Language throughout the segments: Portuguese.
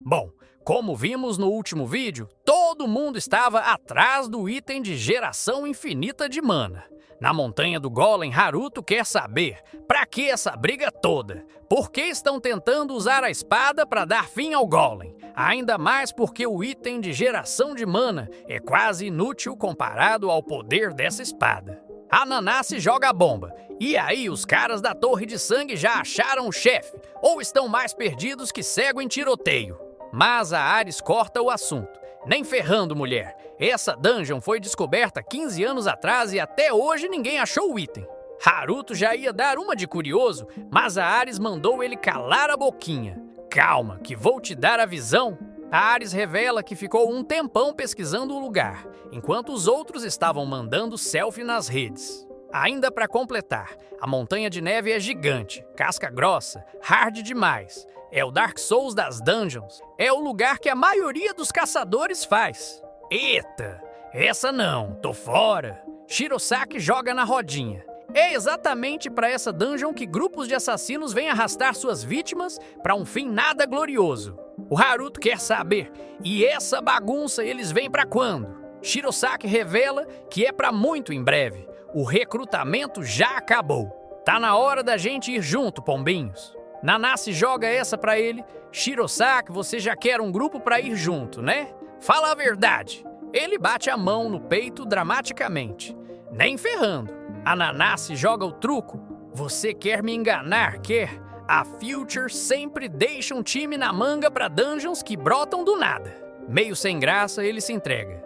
Bom, como vimos no último vídeo, todo mundo estava atrás do item de geração infinita de mana. Na montanha do Golem, Haruto quer saber, pra que essa briga toda? Por que estão tentando usar a espada para dar fim ao Golem? Ainda mais porque o item de geração de mana é quase inútil comparado ao poder dessa espada. A Nanase joga a bomba, e aí os caras da Torre de Sangue já acharam o chefe, ou estão mais perdidos que cego em tiroteio. Mas a Ares corta o assunto. Nem ferrando, mulher. Essa dungeon foi descoberta 15 anos atrás e até hoje ninguém achou o item. Haruto já ia dar uma de curioso, mas a Ares mandou ele calar a boquinha. Calma, que vou te dar a visão. A Ares revela que ficou um tempão pesquisando o lugar, enquanto os outros estavam mandando selfie nas redes. Ainda para completar, a montanha de neve é gigante, casca grossa, hard demais. É o Dark Souls das dungeons. É o lugar que a maioria dos caçadores faz. Eita, essa não, tô fora. Shirosaki joga na rodinha. É exatamente para essa dungeon que grupos de assassinos vêm arrastar suas vítimas para um fim nada glorioso. O Haruto quer saber, e essa bagunça eles vêm para quando? Shirosaki revela que é para muito em breve. O recrutamento já acabou. Tá na hora da gente ir junto, pombinhos. Nanase joga essa pra ele. Shirosaki, você já quer um grupo pra ir junto, né? Fala a verdade. Ele bate a mão no peito dramaticamente. Nem ferrando. A Nanase joga o truco. Você quer me enganar, quer? A Future sempre deixa um time na manga pra dungeons que brotam do nada. Meio sem graça, ele se entrega.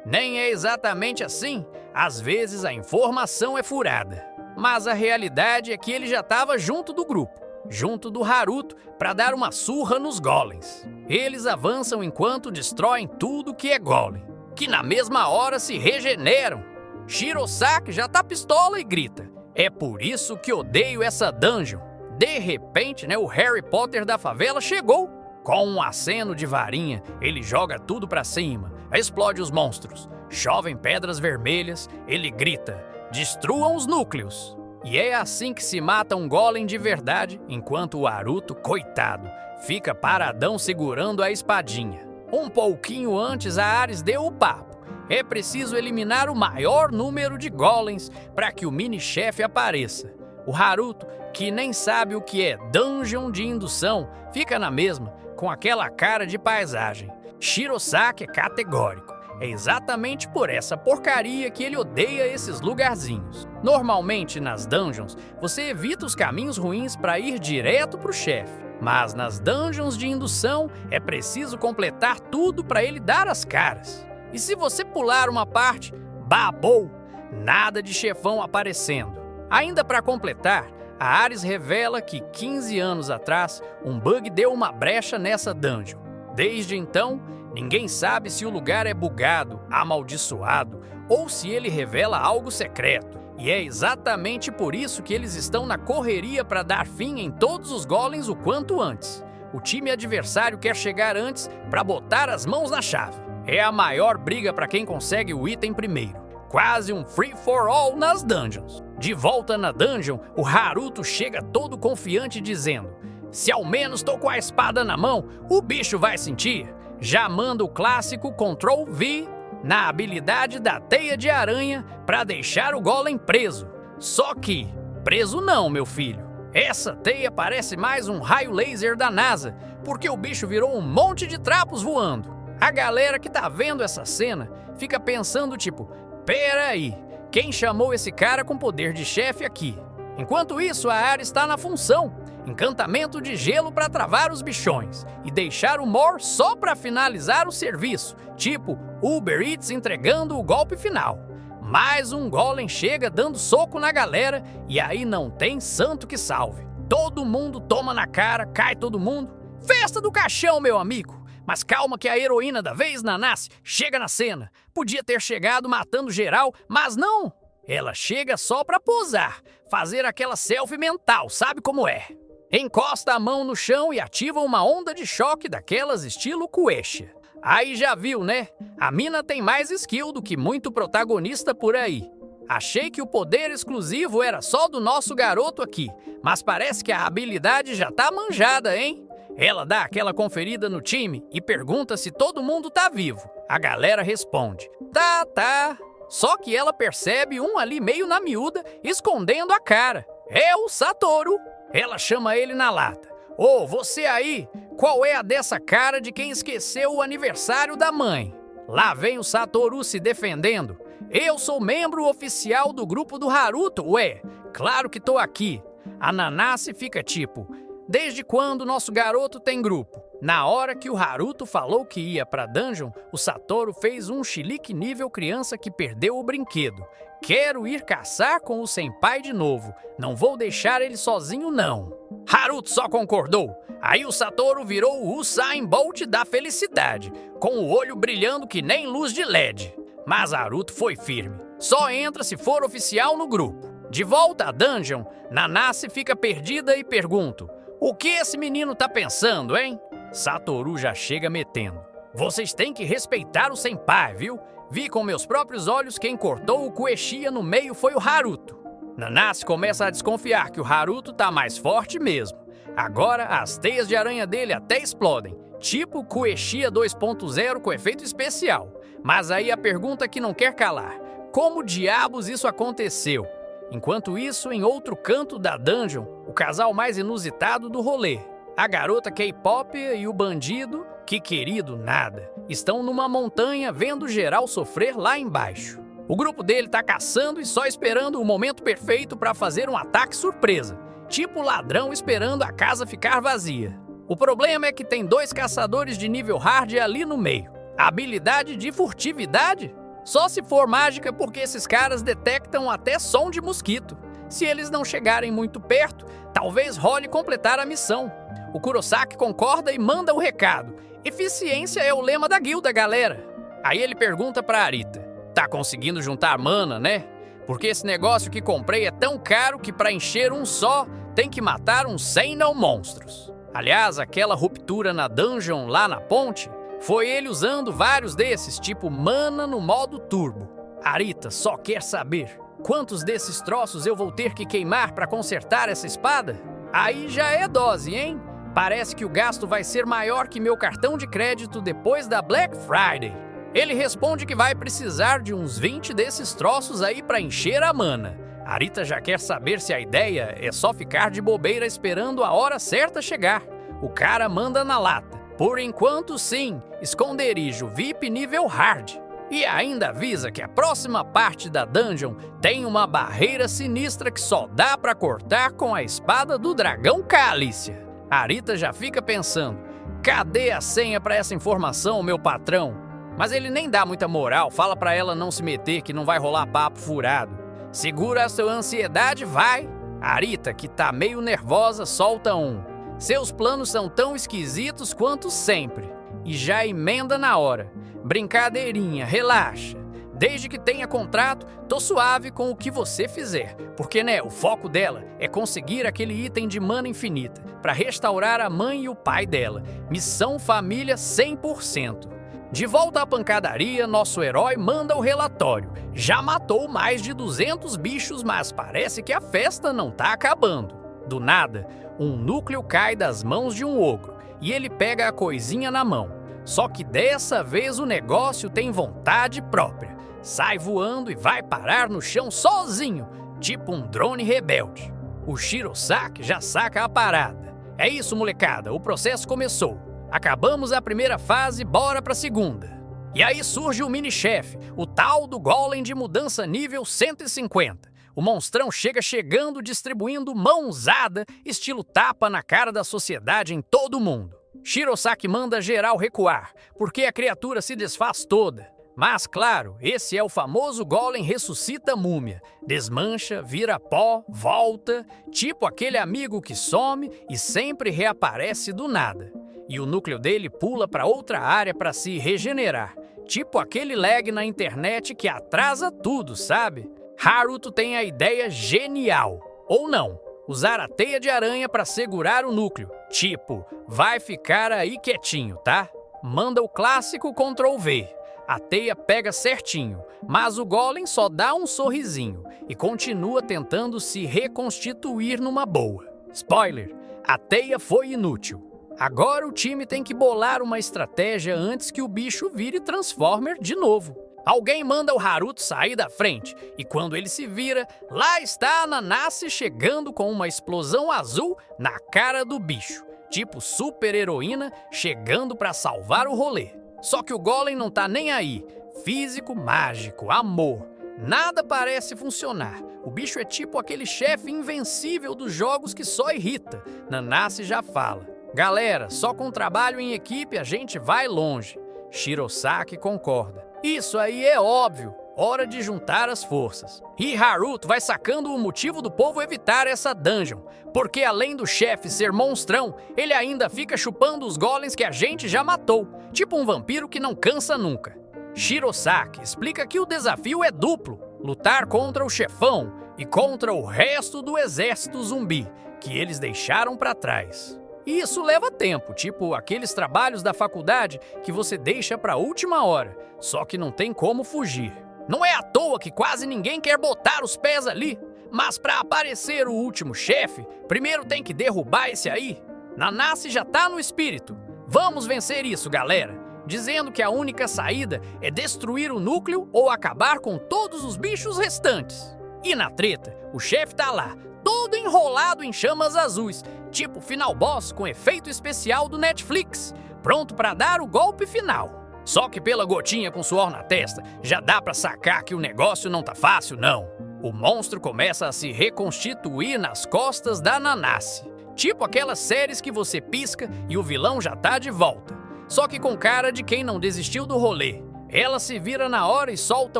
Nem é exatamente assim. Às vezes a informação é furada. Mas a realidade é que ele já estava junto do grupo, junto do Haruto, para dar uma surra nos golems. Eles avançam enquanto destroem tudo que é golem, que na mesma hora se regeneram. Shirosaki já tá pistola e grita. É por isso que odeio essa dungeon. De repente, o Harry Potter da favela chegou. Com um aceno de varinha, ele joga tudo pra cima, explode os monstros, chovem pedras vermelhas, ele grita, destruam os núcleos. E é assim que se mata um golem de verdade, enquanto o Haruto, coitado, fica paradão segurando a espadinha. Um pouquinho antes, a Ares deu o papo. É preciso eliminar o maior número de golems para que o mini-chefe apareça. O Haruto, que nem sabe o que é dungeon de indução, fica na mesma, com aquela cara de paisagem. Shirosaki é categórico. É exatamente por essa porcaria que ele odeia esses lugarzinhos. Normalmente, nas dungeons, você evita os caminhos ruins para ir direto pro chefe. Mas nas dungeons de indução, é preciso completar tudo para ele dar as caras. E se você pular uma parte, babou! Nada de chefão aparecendo. Ainda para completar, a Ares revela que 15 anos atrás, um bug deu uma brecha nessa dungeon. Desde então, ninguém sabe se o lugar é bugado, amaldiçoado, ou se ele revela algo secreto. E é exatamente por isso que eles estão na correria para dar fim em todos os golems o quanto antes. O time adversário quer chegar antes para botar as mãos na chave. É a maior briga para quem consegue o item primeiro. Quase um free-for-all nas dungeons. De volta na dungeon, o Haruto chega todo confiante dizendo: se ao menos tô com a espada na mão, o bicho vai sentir. Já manda o clássico Ctrl+V na habilidade da teia de aranha para deixar o golem preso. Só que, preso não, meu filho. Essa teia parece mais um raio laser da NASA, porque o bicho virou um monte de trapos voando. A galera que tá vendo essa cena fica pensando tipo, pera aí, quem chamou esse cara com poder de chefe aqui? Enquanto isso, a Ares está na função. Encantamento de gelo para travar os bichões e deixar o Mor só para finalizar o serviço, tipo Uber Eats entregando o golpe final. Mais um golem chega dando soco na galera e aí não tem santo que salve. Todo mundo toma na cara, cai todo mundo. Festa do caixão, meu amigo! Mas calma que a heroína da vez, Nanase, chega na cena. Podia ter chegado matando geral, mas não! Ela chega só pra posar, fazer aquela selfie mental, sabe como é? Encosta a mão no chão e ativa uma onda de choque daquelas estilo Kuesha. Aí já viu, né? A mina tem mais skill do que muito protagonista por aí. Achei que o poder exclusivo era só do nosso garoto aqui, mas parece que a habilidade já tá manjada, hein? Ela dá aquela conferida no time e pergunta se todo mundo tá vivo. A galera responde: tá. Só que ela percebe um ali meio na miúda, escondendo a cara. É o Satoru. Ela chama ele na lata. Ô, você aí, qual é a dessa cara de quem esqueceu o aniversário da mãe? Lá vem o Satoru se defendendo. Eu sou membro oficial do grupo do Haruto, ué. Claro que tô aqui. A Nanase fica tipo: desde quando nosso garoto tem grupo? Na hora que o Haruto falou que ia pra dungeon, o Satoru fez um chilique nível criança que perdeu o brinquedo. Quero ir caçar com o senpai de novo. Não vou deixar ele sozinho, não. Haruto só concordou. Aí o Satoru virou o Usain Bolt da felicidade, com o olho brilhando que nem luz de LED. Mas Haruto foi firme. Só entra se for oficial no grupo. De volta à dungeon, Nanase fica perdida e pergunta: o que esse menino tá pensando, hein? Satoru já chega metendo: vocês têm que respeitar o senpai, viu? Vi com meus próprios olhos quem cortou o Kueshiya no meio foi o Haruto. Nanase começa a desconfiar que o Haruto tá mais forte mesmo. Agora as teias de aranha dele até explodem, tipo Kueshiya 2.0 com efeito especial. Mas aí a pergunta que não quer calar: como diabos isso aconteceu? Enquanto isso, em outro canto da dungeon, o casal mais inusitado do rolê, a garota K-pop e o bandido, que querido nada, estão numa montanha vendo geral sofrer lá embaixo. O grupo dele tá caçando e só esperando o momento perfeito para fazer um ataque surpresa, tipo ladrão esperando a casa ficar vazia. O problema é que tem 2 caçadores de nível hard ali no meio. A habilidade de furtividade? Só se for mágica, porque esses caras detectam até som de mosquito. Se eles não chegarem muito perto, talvez role completar a missão. O Kurosaki concorda e manda o recado: eficiência é o lema da guilda, galera. Aí ele pergunta pra Arita: tá conseguindo juntar mana, né? Porque esse negócio que comprei é tão caro que pra encher um só, tem que matar uns 100 não monstros. Aliás, aquela ruptura na dungeon lá na ponte, foi ele usando vários desses, tipo mana no modo turbo. Arita só quer saber: quantos desses troços eu vou ter que queimar pra consertar essa espada? Aí já é dose, hein? Parece que o gasto vai ser maior que meu cartão de crédito depois da Black Friday. Ele responde que vai precisar de uns 20 desses troços aí pra encher a mana. Arita já quer saber se a ideia é só ficar de bobeira esperando a hora certa chegar. O cara manda na lata: por enquanto sim, esconderijo VIP nível hard. E ainda avisa que a próxima parte da dungeon tem uma barreira sinistra que só dá pra cortar com a espada do dragão Cálícia. Arita já fica pensando: cadê a senha pra essa informação, meu patrão? Mas ele nem dá muita moral, fala pra ela não se meter que não vai rolar papo furado. Segura a sua ansiedade, vai. Arita, que tá meio nervosa, solta um: seus planos são tão esquisitos quanto sempre. E já emenda na hora: brincadeirinha, relaxa. Desde que tenha contrato, tô suave com o que você fizer. Porque, né, o foco dela é conseguir aquele item de mana infinita pra restaurar a mãe e o pai dela. Missão família 100%. De volta à pancadaria, nosso herói manda o relatório. Já matou mais de 200 bichos, mas parece que a festa não tá acabando. Do nada, um núcleo cai das mãos de um ogro e ele pega a coisinha na mão. Só que dessa vez o negócio tem vontade própria. Sai voando e vai parar no chão sozinho, tipo um drone rebelde. O Shirosaki já saca a parada. É isso, molecada, o processo começou. Acabamos a primeira fase, bora pra segunda. E aí surge o mini-chefe, o tal do Golem de mudança nível 150. O monstrão chega chegando, distribuindo mãozada, estilo tapa na cara da sociedade em todo mundo. Shirosaki manda geral recuar, porque a criatura se desfaz toda. Mas, claro, esse é o famoso Golem ressuscita múmia. Desmancha, vira pó, volta, tipo aquele amigo que some e sempre reaparece do nada. E o núcleo dele pula para outra área para se regenerar, tipo aquele lag na internet que atrasa tudo, sabe? Haruto tem a ideia genial, ou não, usar a teia de aranha para segurar o núcleo, tipo, vai ficar aí quietinho, tá? Manda o clássico Ctrl+V. A teia pega certinho, mas o Golem só dá um sorrisinho e continua tentando se reconstituir numa boa. Spoiler, a teia foi inútil. Agora o time tem que bolar uma estratégia antes que o bicho vire Transformer de novo. Alguém manda o Haruto sair da frente, e quando ele se vira, lá está a Nanase chegando com uma explosão azul na cara do bicho. Tipo super-heroína chegando pra salvar o rolê. Só que o Golem não tá nem aí. Físico, mágico, amor. Nada parece funcionar. O bicho é tipo aquele chefe invencível dos jogos que só irrita. Nanase já fala. Galera, só com trabalho em equipe a gente vai longe. Shirosaki concorda. Isso aí é óbvio. Hora de juntar as forças. E Haruto vai sacando o motivo do povo evitar essa dungeon, porque além do chefe ser monstrão, ele ainda fica chupando os golems que a gente já matou, tipo um vampiro que não cansa nunca. Shirosaki explica que o desafio é duplo, lutar contra o chefão e contra o resto do exército zumbi, que eles deixaram pra trás. E isso leva tempo, tipo aqueles trabalhos da faculdade que você deixa pra última hora, só que não tem como fugir. Não é à toa que quase ninguém quer botar os pés ali. Mas para aparecer o último chefe, primeiro tem que derrubar esse aí. Nanase já tá no espírito. Vamos vencer isso, galera. Dizendo que a única saída é destruir o núcleo ou acabar com todos os bichos restantes. E na treta, o chefe tá lá, todo enrolado em chamas azuis, tipo final boss com efeito especial do Netflix, pronto para dar o golpe final. Só que pela gotinha com suor na testa, já dá pra sacar que o negócio não tá fácil, não. O monstro começa a se reconstituir nas costas da Nanase. Tipo aquelas séries que você pisca e o vilão já tá de volta. Só que com cara de quem não desistiu do rolê. Ela se vira na hora e solta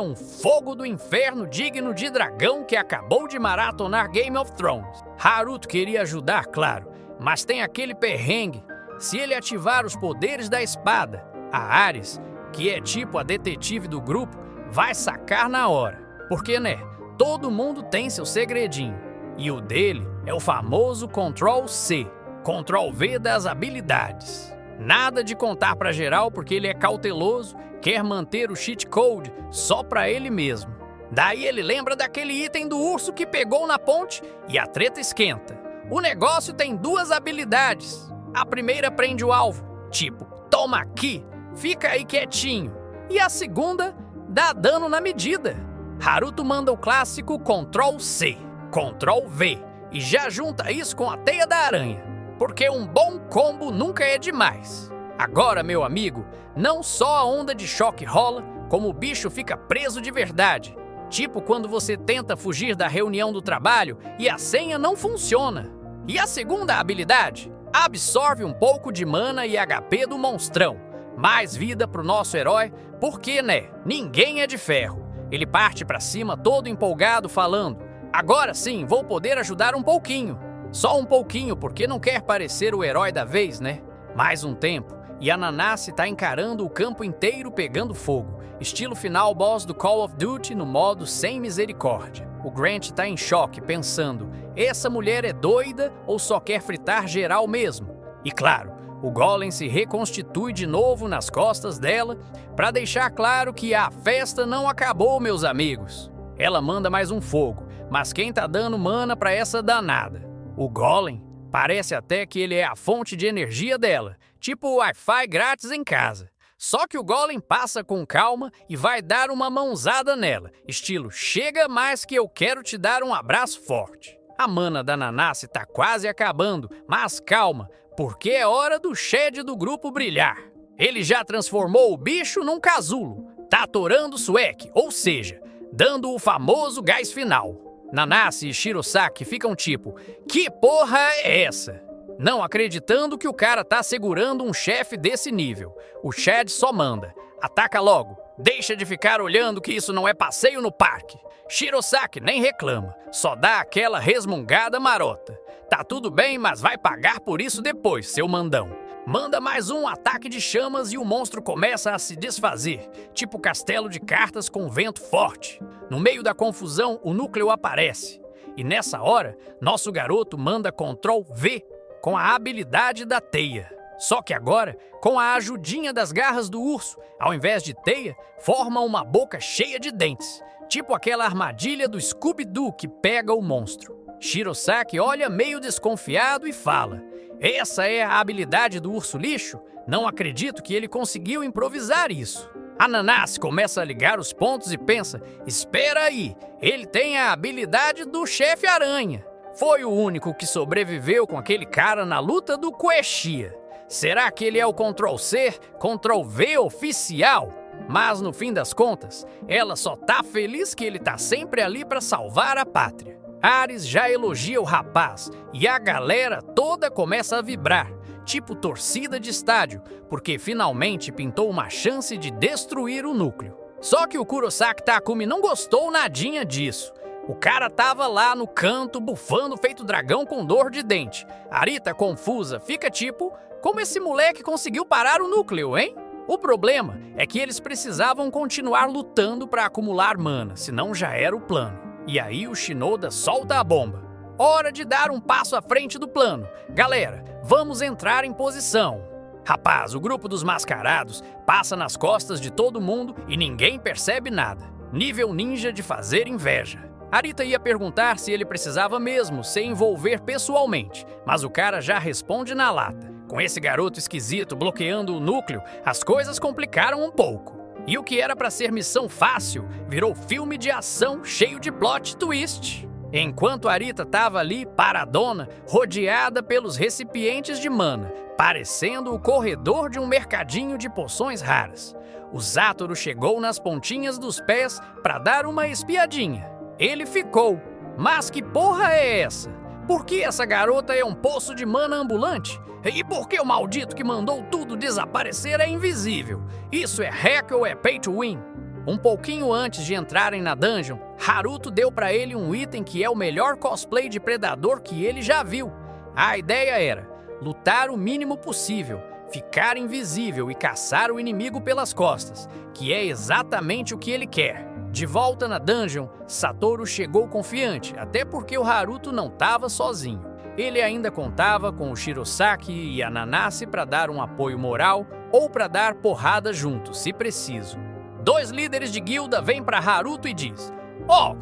um fogo do inferno digno de dragão que acabou de maratonar Game of Thrones. Haruto queria ajudar, claro, mas tem aquele perrengue. Se ele ativar os poderes da espada, a Ares, que é tipo a detetive do grupo, vai sacar na hora. Porque, né, todo mundo tem seu segredinho. E o dele é o famoso Ctrl+C, Ctrl+V das habilidades. Nada de contar pra geral porque ele é cauteloso, quer manter o cheat code só pra ele mesmo. Daí ele lembra daquele item do urso que pegou na ponte e a treta esquenta. O negócio tem duas habilidades. A primeira prende o alvo, tipo, toma aqui, fica aí quietinho. E a segunda, dá dano na medida. Haruto manda o clássico Ctrl+C, Ctrl+V e já junta isso com a teia da aranha. Porque um bom combo nunca é demais. Agora, meu amigo, não só a onda de choque rola, como o bicho fica preso de verdade. Tipo quando você tenta fugir da reunião do trabalho e a senha não funciona. E a segunda habilidade? Absorve um pouco de mana e HP do monstrão. Mais vida pro nosso herói, porque, né, ninguém é de ferro. Ele parte pra cima todo empolgado falando, agora sim, vou poder ajudar um pouquinho. Só um pouquinho, porque não quer parecer o herói da vez, né? Mais um tempo, e a Nanase tá encarando o campo inteiro pegando fogo, estilo final boss do Call of Duty no modo sem misericórdia. O Grant tá em choque, pensando, essa mulher é doida ou só quer fritar geral mesmo? E claro, o Golem se reconstitui de novo nas costas dela para deixar claro que a festa não acabou, meus amigos. Ela manda mais um fogo, mas quem tá dando mana pra essa danada? O Golem? Parece até que ele é a fonte de energia dela, tipo Wi-Fi grátis em casa. Só que o Golem passa com calma e vai dar uma mãozada nela, estilo chega mais que eu quero te dar um abraço forte. A mana da Nanase tá quase acabando, mas calma, porque é hora do Shed do grupo brilhar. Ele já transformou o bicho num casulo, tá atorando o Suek, ou seja, dando o famoso gás final. Nanase e Shirosaki ficam tipo, que porra é essa? Não acreditando que o cara tá segurando um chefe desse nível. O Shed só manda, ataca logo, deixa de ficar olhando que isso não é passeio no parque. Shirosaki nem reclama, só dá aquela resmungada marota. Tá tudo bem, mas vai pagar por isso depois, seu mandão. Manda mais um ataque de chamas e o monstro começa a se desfazer, tipo castelo de cartas com vento forte. No meio da confusão, o núcleo aparece. E nessa hora, nosso garoto manda Ctrl+V com a habilidade da teia. Só que agora, com a ajudinha das garras do urso, ao invés de teia, forma uma boca cheia de dentes, tipo aquela armadilha do Scooby-Doo que pega o monstro. Shirosaki olha meio desconfiado e fala, Essa é a habilidade do urso lixo? Não acredito que ele conseguiu improvisar isso. Ananás começa a ligar os pontos e pensa: espera aí, ele tem a habilidade do chefe aranha. Foi o único que sobreviveu com aquele cara na luta do Quexia. Será que ele é o Ctrl+C, Ctrl+V oficial? Mas no fim das contas, ela só tá feliz que ele tá sempre ali para salvar a pátria. Ares já elogia o rapaz e a galera toda começa a vibrar, tipo torcida de estádio, porque finalmente pintou uma chance de destruir o núcleo. Só que o Kurosaki Takumi não gostou nadinha disso. O cara tava lá no canto, bufando feito dragão com dor de dente. Arita, confusa, fica tipo: como esse moleque conseguiu parar o núcleo, hein? O problema é que eles precisavam continuar lutando para acumular mana, senão já era o plano. E aí o Shinoda solta a bomba. Hora de dar um passo à frente do plano. Galera, vamos entrar em posição. Rapaz, o grupo dos mascarados passa nas costas de todo mundo e ninguém percebe nada. Nível ninja de fazer inveja. Arita ia perguntar se ele precisava mesmo se envolver pessoalmente, mas o cara já responde na lata. Com esse garoto esquisito bloqueando o núcleo, as coisas complicaram um pouco. E o que era para ser missão fácil, virou filme de ação cheio de plot twist. Enquanto Arita estava ali, paradona, rodeada pelos recipientes de mana, parecendo o corredor de um mercadinho de poções raras. O Zátoro chegou nas pontinhas dos pés para dar uma espiadinha. Ele ficou. Mas que porra é essa? Por que essa garota é um poço de mana ambulante? E por que o maldito que mandou tudo desaparecer é invisível? Isso é hack ou é pay to win? Um pouquinho antes de entrarem na dungeon, Haruto deu pra ele um item que é o melhor cosplay de predador que ele já viu. A ideia era lutar o mínimo possível, ficar invisível e caçar o inimigo pelas costas, que é exatamente o que ele quer. De volta na dungeon, Satoru chegou confiante, até porque o Haruto não estava sozinho. Ele ainda contava com o Shirosaki e a Nanase para dar um apoio moral ou para dar porrada juntos, se preciso. 2 líderes de guilda vêm para Haruto e diz: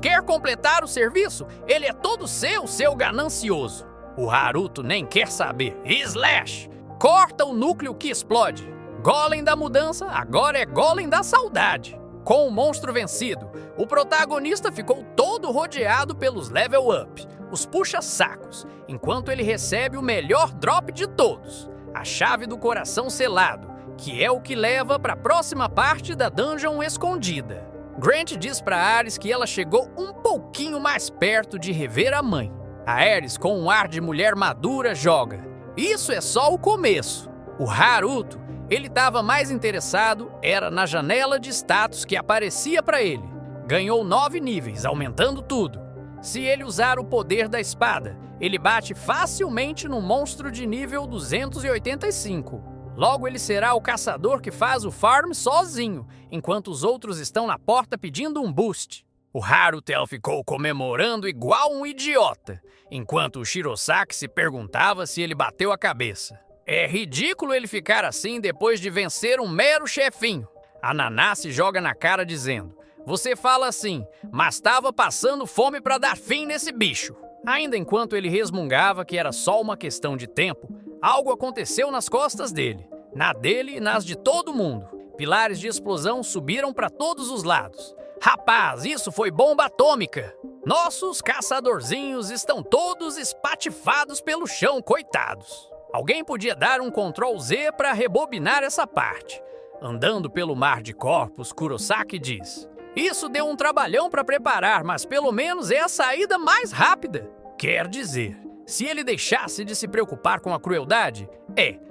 quer completar o serviço? Ele é todo seu ganancioso. O Haruto nem quer saber. Slash! Corta o núcleo que explode. Golem da mudança agora é Golem da saudade. Com o monstro vencido, o protagonista ficou todo rodeado pelos level up, os puxa-sacos, enquanto ele recebe o melhor drop de todos, a chave do coração selado, que é o que leva para a próxima parte da dungeon escondida. Grant diz para Ares que ela chegou um pouquinho mais perto de rever a mãe. A Ares, com um ar de mulher madura, joga: isso é só o começo. O Haruto, ele estava mais interessado era na janela de status que aparecia para ele. Ganhou 9 níveis, aumentando tudo. Se ele usar o poder da espada, ele bate facilmente no monstro de nível 285. Logo ele será o caçador que faz o farm sozinho, enquanto os outros estão na porta pedindo um boost. O Harutel ficou comemorando igual um idiota, enquanto o Shirosaki se perguntava se ele bateu a cabeça. É ridículo ele ficar assim depois de vencer um mero chefinho. A Nanase joga na cara dizendo: você fala assim, mas estava passando fome para dar fim nesse bicho. Ainda enquanto ele resmungava que era só uma questão de tempo, algo aconteceu nas costas dele, na dele e nas de todo mundo. Pilares de explosão subiram para todos os lados. Rapaz, isso foi bomba atômica! Nossos caçadorzinhos estão todos espatifados pelo chão, coitados. Alguém podia dar um Ctrl+Z para rebobinar essa parte. Andando pelo mar de corpos, Kurosaki diz: isso deu um trabalhão para preparar, mas pelo menos é a saída mais rápida. Quer dizer, se ele deixasse de se preocupar com a crueldade,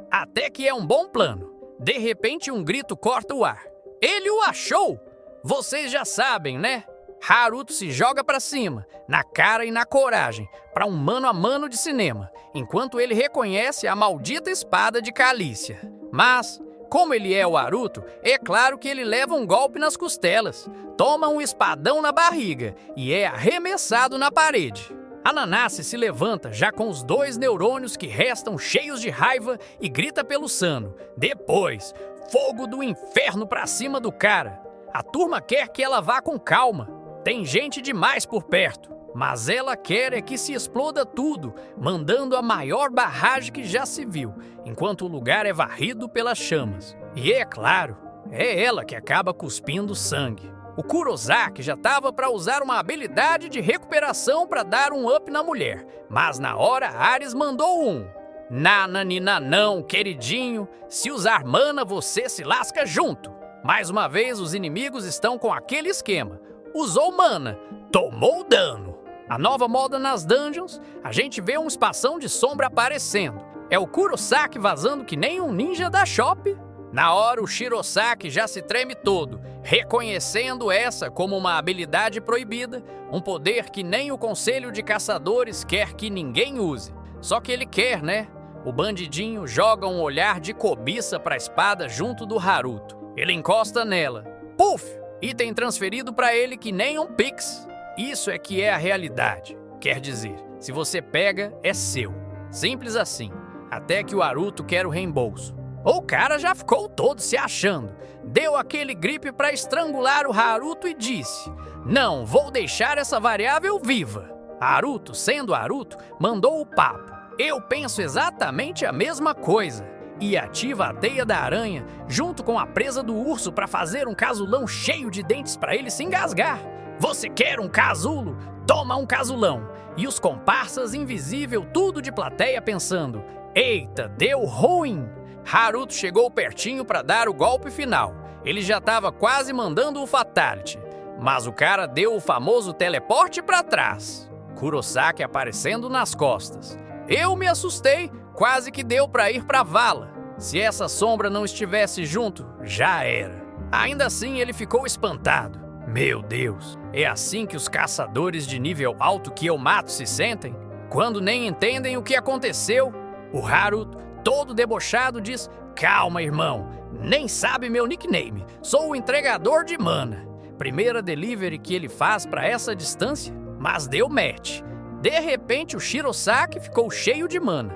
até que é um bom plano. De repente um grito corta o ar. Ele o achou! Vocês já sabem, né? Haruto se joga pra cima, na cara e na coragem, para um mano a mano de cinema, enquanto ele reconhece a maldita espada de Calícia. Mas, como ele é o Haruto, é claro que ele leva um golpe nas costelas, toma um espadão na barriga e é arremessado na parede. A Nanase se levanta já com os 2 neurônios que restam cheios de raiva e grita pelo Sano. Depois, fogo do inferno pra cima do cara. A turma quer que ela vá com calma. Tem gente demais por perto. mas ela quer é que se exploda tudo, mandando a maior barragem que já se viu, enquanto o lugar é varrido pelas chamas. E é claro, é ela que acaba cuspindo sangue. O Kurosaki já estava para usar uma habilidade de recuperação para dar um up na mulher, mas na hora Ares mandou um. Nananina não, queridinho, se usar mana você se lasca junto. Mais uma vez os inimigos estão com aquele esquema. Usou mana, tomou dano. A nova moda nas dungeons, a gente vê um espação de sombra aparecendo. É o Kurosaki vazando que nem um ninja da Shop. Na hora o Shirosaki já se treme todo, reconhecendo essa como uma habilidade proibida, um poder que nem o Conselho de Caçadores quer que ninguém use. Só que ele quer, né? O bandidinho joga um olhar de cobiça para a espada junto do Haruto. Ele encosta nela. Puf! Item transferido para ele que nem um pix. Isso é que é a realidade. Quer dizer, se você pega, é seu. Simples assim. Até que o Haruto quer o reembolso. O cara já ficou todo se achando. Deu aquele gripe para estrangular o Haruto e disse: "Não vou deixar essa variável viva." Haruto, sendo Haruto, mandou o papo. Eu penso exatamente a mesma coisa. E ativa a teia da aranha junto com a presa do urso para fazer um casulão cheio de dentes para ele se engasgar. Você quer um casulo? Toma um casulão. E os comparsas invisível tudo de plateia pensando: eita, deu ruim. Haruto chegou pertinho para dar o golpe final. Ele já estava quase mandando o fatality. Mas o cara deu o famoso teleporte para trás. Kurosaki aparecendo nas costas. Eu me assustei, quase que deu para ir para vala. Se essa sombra não estivesse junto, já era. Ainda assim ele ficou espantado. Meu Deus, é assim que os caçadores de nível alto que eu mato se sentem? Quando nem entendem o que aconteceu? O Haruto, todo debochado, diz: "Calma, irmão, nem sabe meu nickname, sou o entregador de mana." Primeira delivery que ele faz para essa distância, mas deu match. De repente o Shirosaki ficou cheio de mana.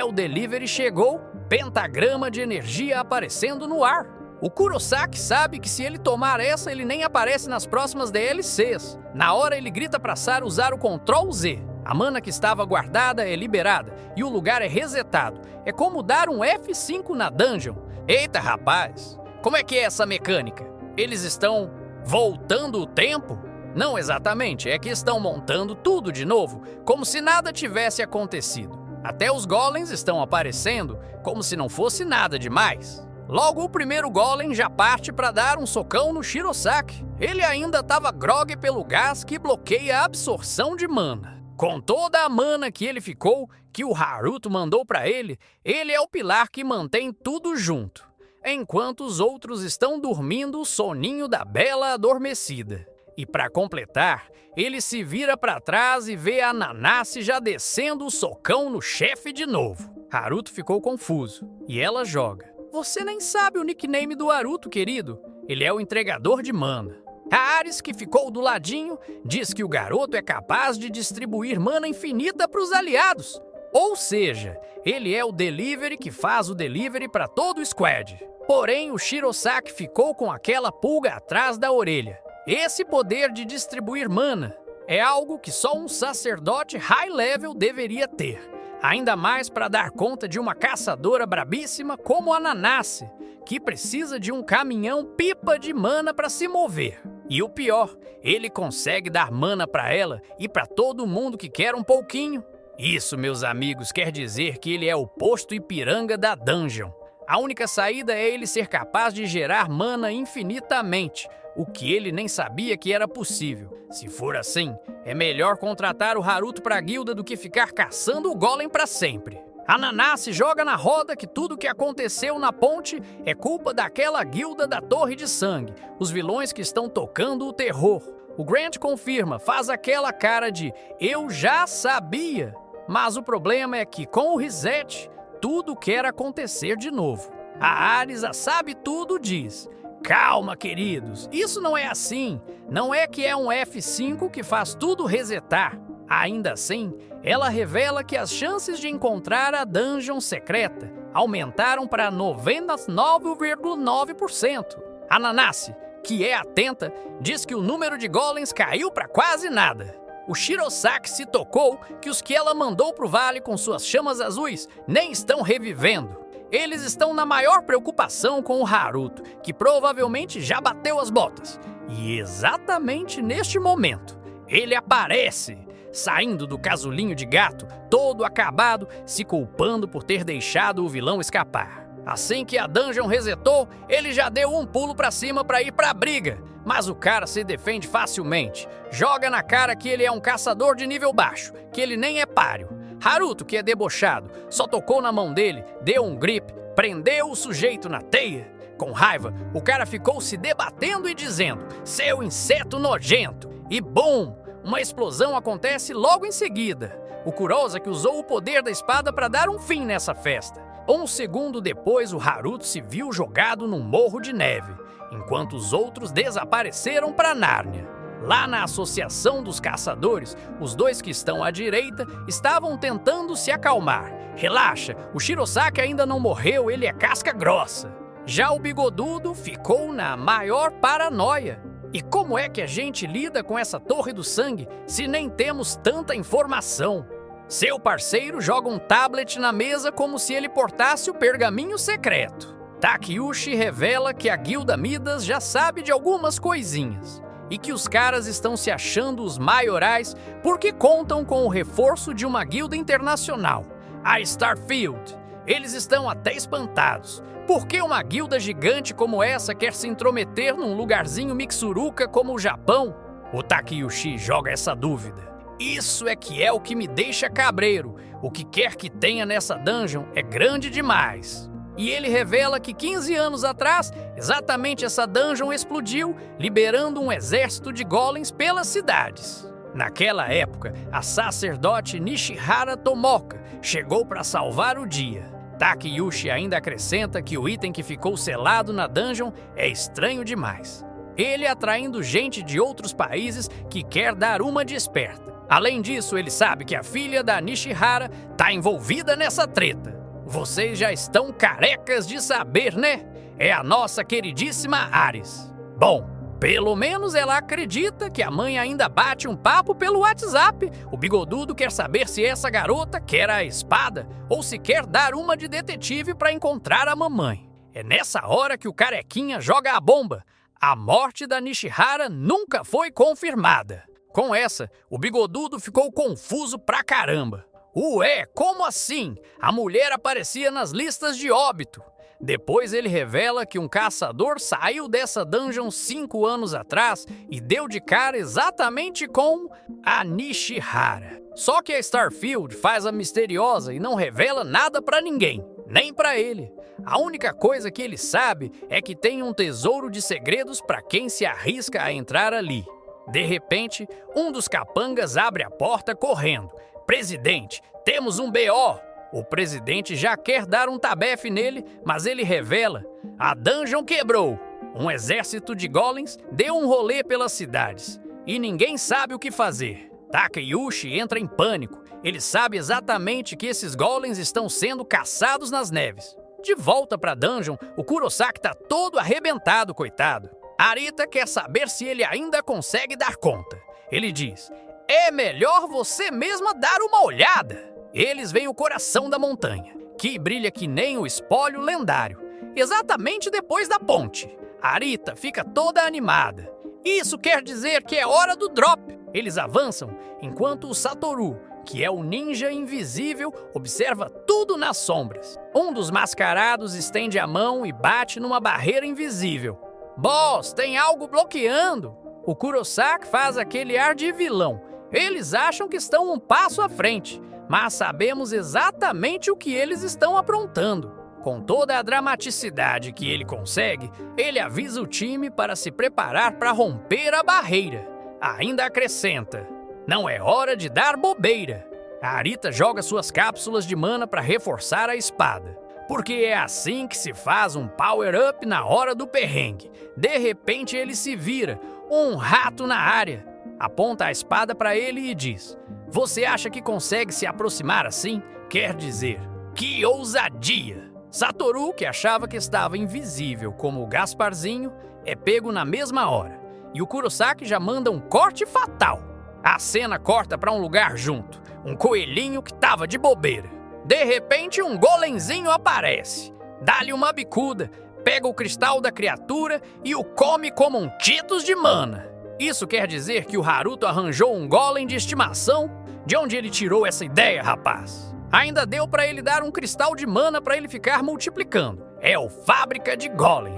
O delivery chegou, pentagrama de energia aparecendo no ar. O Kurosaki sabe que se ele tomar essa, ele nem aparece nas próximas DLCs. Na hora ele grita para Sara usar o Ctrl Z. A mana que estava guardada é liberada e o lugar é resetado. É como dar um F5 na dungeon. Eita, rapaz! Como é que é essa mecânica? Eles estão voltando o tempo? Não exatamente, é que estão montando tudo de novo, como se nada tivesse acontecido. Até os golems estão aparecendo, como se não fosse nada demais. Logo, o primeiro golem já parte para dar um socão no Shirosaki. Ele ainda estava grogue pelo gás que bloqueia a absorção de mana. Com toda a mana que ele ficou, que o Haruto mandou para ele é o pilar que mantém tudo junto. Enquanto os outros estão dormindo o soninho da bela adormecida. E para completar, ele se vira para trás e vê a Nanase já descendo o socão no chefe de novo. Haruto ficou confuso, e ela joga. Você nem sabe o nickname do Haruto, querido. Ele é o entregador de mana. A Ares, que ficou do ladinho, diz que o garoto é capaz de distribuir mana infinita para os aliados. Ou seja, ele é o delivery que faz o delivery para todo o squad. Porém, o Shirosaki ficou com aquela pulga atrás da orelha. Esse poder de distribuir mana é algo que só um sacerdote high level deveria ter. Ainda mais para dar conta de uma caçadora brabíssima como a Nanase, que precisa de um caminhão pipa de mana para se mover. E o pior, ele consegue dar mana para ela e para todo mundo que quer um pouquinho. Isso, meus amigos, quer dizer que ele é o posto Ipiranga da dungeon. A única saída é ele ser capaz de gerar mana infinitamente, o que ele nem sabia que era possível. Se for assim, é melhor contratar o Haruto pra guilda do que ficar caçando o golem pra sempre. A Nanase joga na roda que tudo que aconteceu na ponte é culpa daquela guilda da Torre de Sangue, os vilões que estão tocando o terror. O Grant confirma, faz aquela cara de "eu já sabia", mas o problema é que com o reset, tudo quer acontecer de novo. A Arisa sabe tudo, diz: "Calma, queridos, isso não é assim. Não é que é um F5 que faz tudo resetar." Ainda assim, ela revela que as chances de encontrar a dungeon secreta aumentaram para 99,9%. A Nanase, que é atenta, diz que o número de golems caiu para quase nada. O Shirosaki se tocou que os que ela mandou pro vale com suas chamas azuis nem estão revivendo. Eles estão na maior preocupação com o Haruto, que provavelmente já bateu as botas. E exatamente neste momento, ele aparece, saindo do casulinho de gato, todo acabado, se culpando por ter deixado o vilão escapar. Assim que a dungeon resetou, ele já deu um pulo pra cima pra ir pra briga, mas o cara se defende facilmente. Joga na cara que ele é um caçador de nível baixo, que ele nem é páreo. Haruto, que é debochado, só tocou na mão dele, deu um grip, prendeu o sujeito na teia. Com raiva, o cara ficou se debatendo e dizendo: "Seu inseto nojento!" E bum! Uma explosão acontece logo em seguida. O Kurosa que usou o poder da espada para dar um fim nessa festa. Um segundo depois, o Haruto se viu jogado num morro de neve, enquanto os outros desapareceram para Nárnia. Lá na Associação dos Caçadores, os dois que estão à direita estavam tentando se acalmar. Relaxa, o Shirosaki ainda não morreu, ele é casca grossa. Já o Bigodudo ficou na maior paranoia. E como é que a gente lida com essa Torre do Sangue se nem temos tanta informação? Seu parceiro joga um tablet na mesa como se ele portasse o pergaminho secreto. Takeuchi revela que a Guilda Midas já sabe de algumas coisinhas e que os caras estão se achando os maiorais porque contam com o reforço de uma guilda internacional, a Starfield. Eles estão até espantados. Por que uma guilda gigante como essa quer se intrometer num lugarzinho mixuruca como o Japão? O Takeuchi joga essa dúvida. Isso é que é o que me deixa cabreiro. O que quer que tenha nessa dungeon é grande demais. E ele revela que 15 anos atrás, exatamente essa dungeon explodiu, liberando um exército de golems pelas cidades. Naquela época, a sacerdote Nishihara Tomoka chegou para salvar o dia. Takeuchi ainda acrescenta que o item que ficou selado na dungeon é estranho demais. Ele atraindo gente de outros países que quer dar uma de esperta. Além disso, ele sabe que a filha da Nishihara está envolvida nessa treta. Vocês já estão carecas de saber, né? É a nossa queridíssima Ares. Bom, pelo menos ela acredita que a mãe ainda bate um papo pelo WhatsApp. O Bigodudo quer saber se essa garota quer a espada ou se quer dar uma de detetive para encontrar a mamãe. É nessa hora que o Carequinha joga a bomba. A morte da Nishihara nunca foi confirmada. Com essa, o Bigodudo ficou confuso pra caramba. Ué, como assim? A mulher aparecia nas listas de óbito. Depois ele revela que um caçador saiu dessa dungeon 5 anos atrás e deu de cara exatamente com a Nishihara. Só que a Starfield faz a misteriosa e não revela nada pra ninguém, nem pra ele. A única coisa que ele sabe é que tem um tesouro de segredos pra quem se arrisca a entrar ali. De repente, um dos capangas abre a porta correndo. "Presidente, temos um BO!" O presidente já quer dar um tabefe nele, mas ele revela: a dungeon quebrou. Um exército de golems deu um rolê pelas cidades e ninguém sabe o que fazer. Takeuchi entra em pânico. Ele sabe exatamente que esses golems estão sendo caçados nas neves. De volta pra dungeon, o Kurosaki tá todo arrebentado, coitado. Arita quer saber se ele ainda consegue dar conta. Ele diz: "É melhor você mesma dar uma olhada." Eles veem o coração da montanha, que brilha que nem o espólio lendário, exatamente depois da ponte. Arita fica toda animada. Isso quer dizer que é hora do drop. Eles avançam, enquanto o Satoru, que é o ninja invisível, observa tudo nas sombras. Um dos mascarados estende a mão e bate numa barreira invisível. "Boss, tem algo bloqueando." O Kurosaki faz aquele ar de vilão. Eles acham que estão um passo à frente, mas sabemos exatamente o que eles estão aprontando. Com toda a dramaticidade que ele consegue, ele avisa o time para se preparar para romper a barreira. Ainda acrescenta: "Não é hora de dar bobeira." A Arita joga suas cápsulas de mana para reforçar a espada, porque é assim que se faz um power-up na hora do perrengue. De repente ele se vira, um rato na área. Aponta a espada para ele e diz: "Você acha que consegue se aproximar assim? Quer dizer, que ousadia!" Satoru, que achava que estava invisível como o Gasparzinho, é pego na mesma hora. E o Kurosaki já manda um corte fatal. A cena corta para um lugar junto, um coelhinho que tava de bobeira. De repente, um golemzinho aparece, dá-lhe uma bicuda, pega o cristal da criatura e o come como um Cheetos de mana. Isso quer dizer que o Haruto arranjou um golem de estimação? De onde ele tirou essa ideia, rapaz? Ainda deu para ele dar um cristal de mana para ele ficar multiplicando. É o Fábrica de Golem.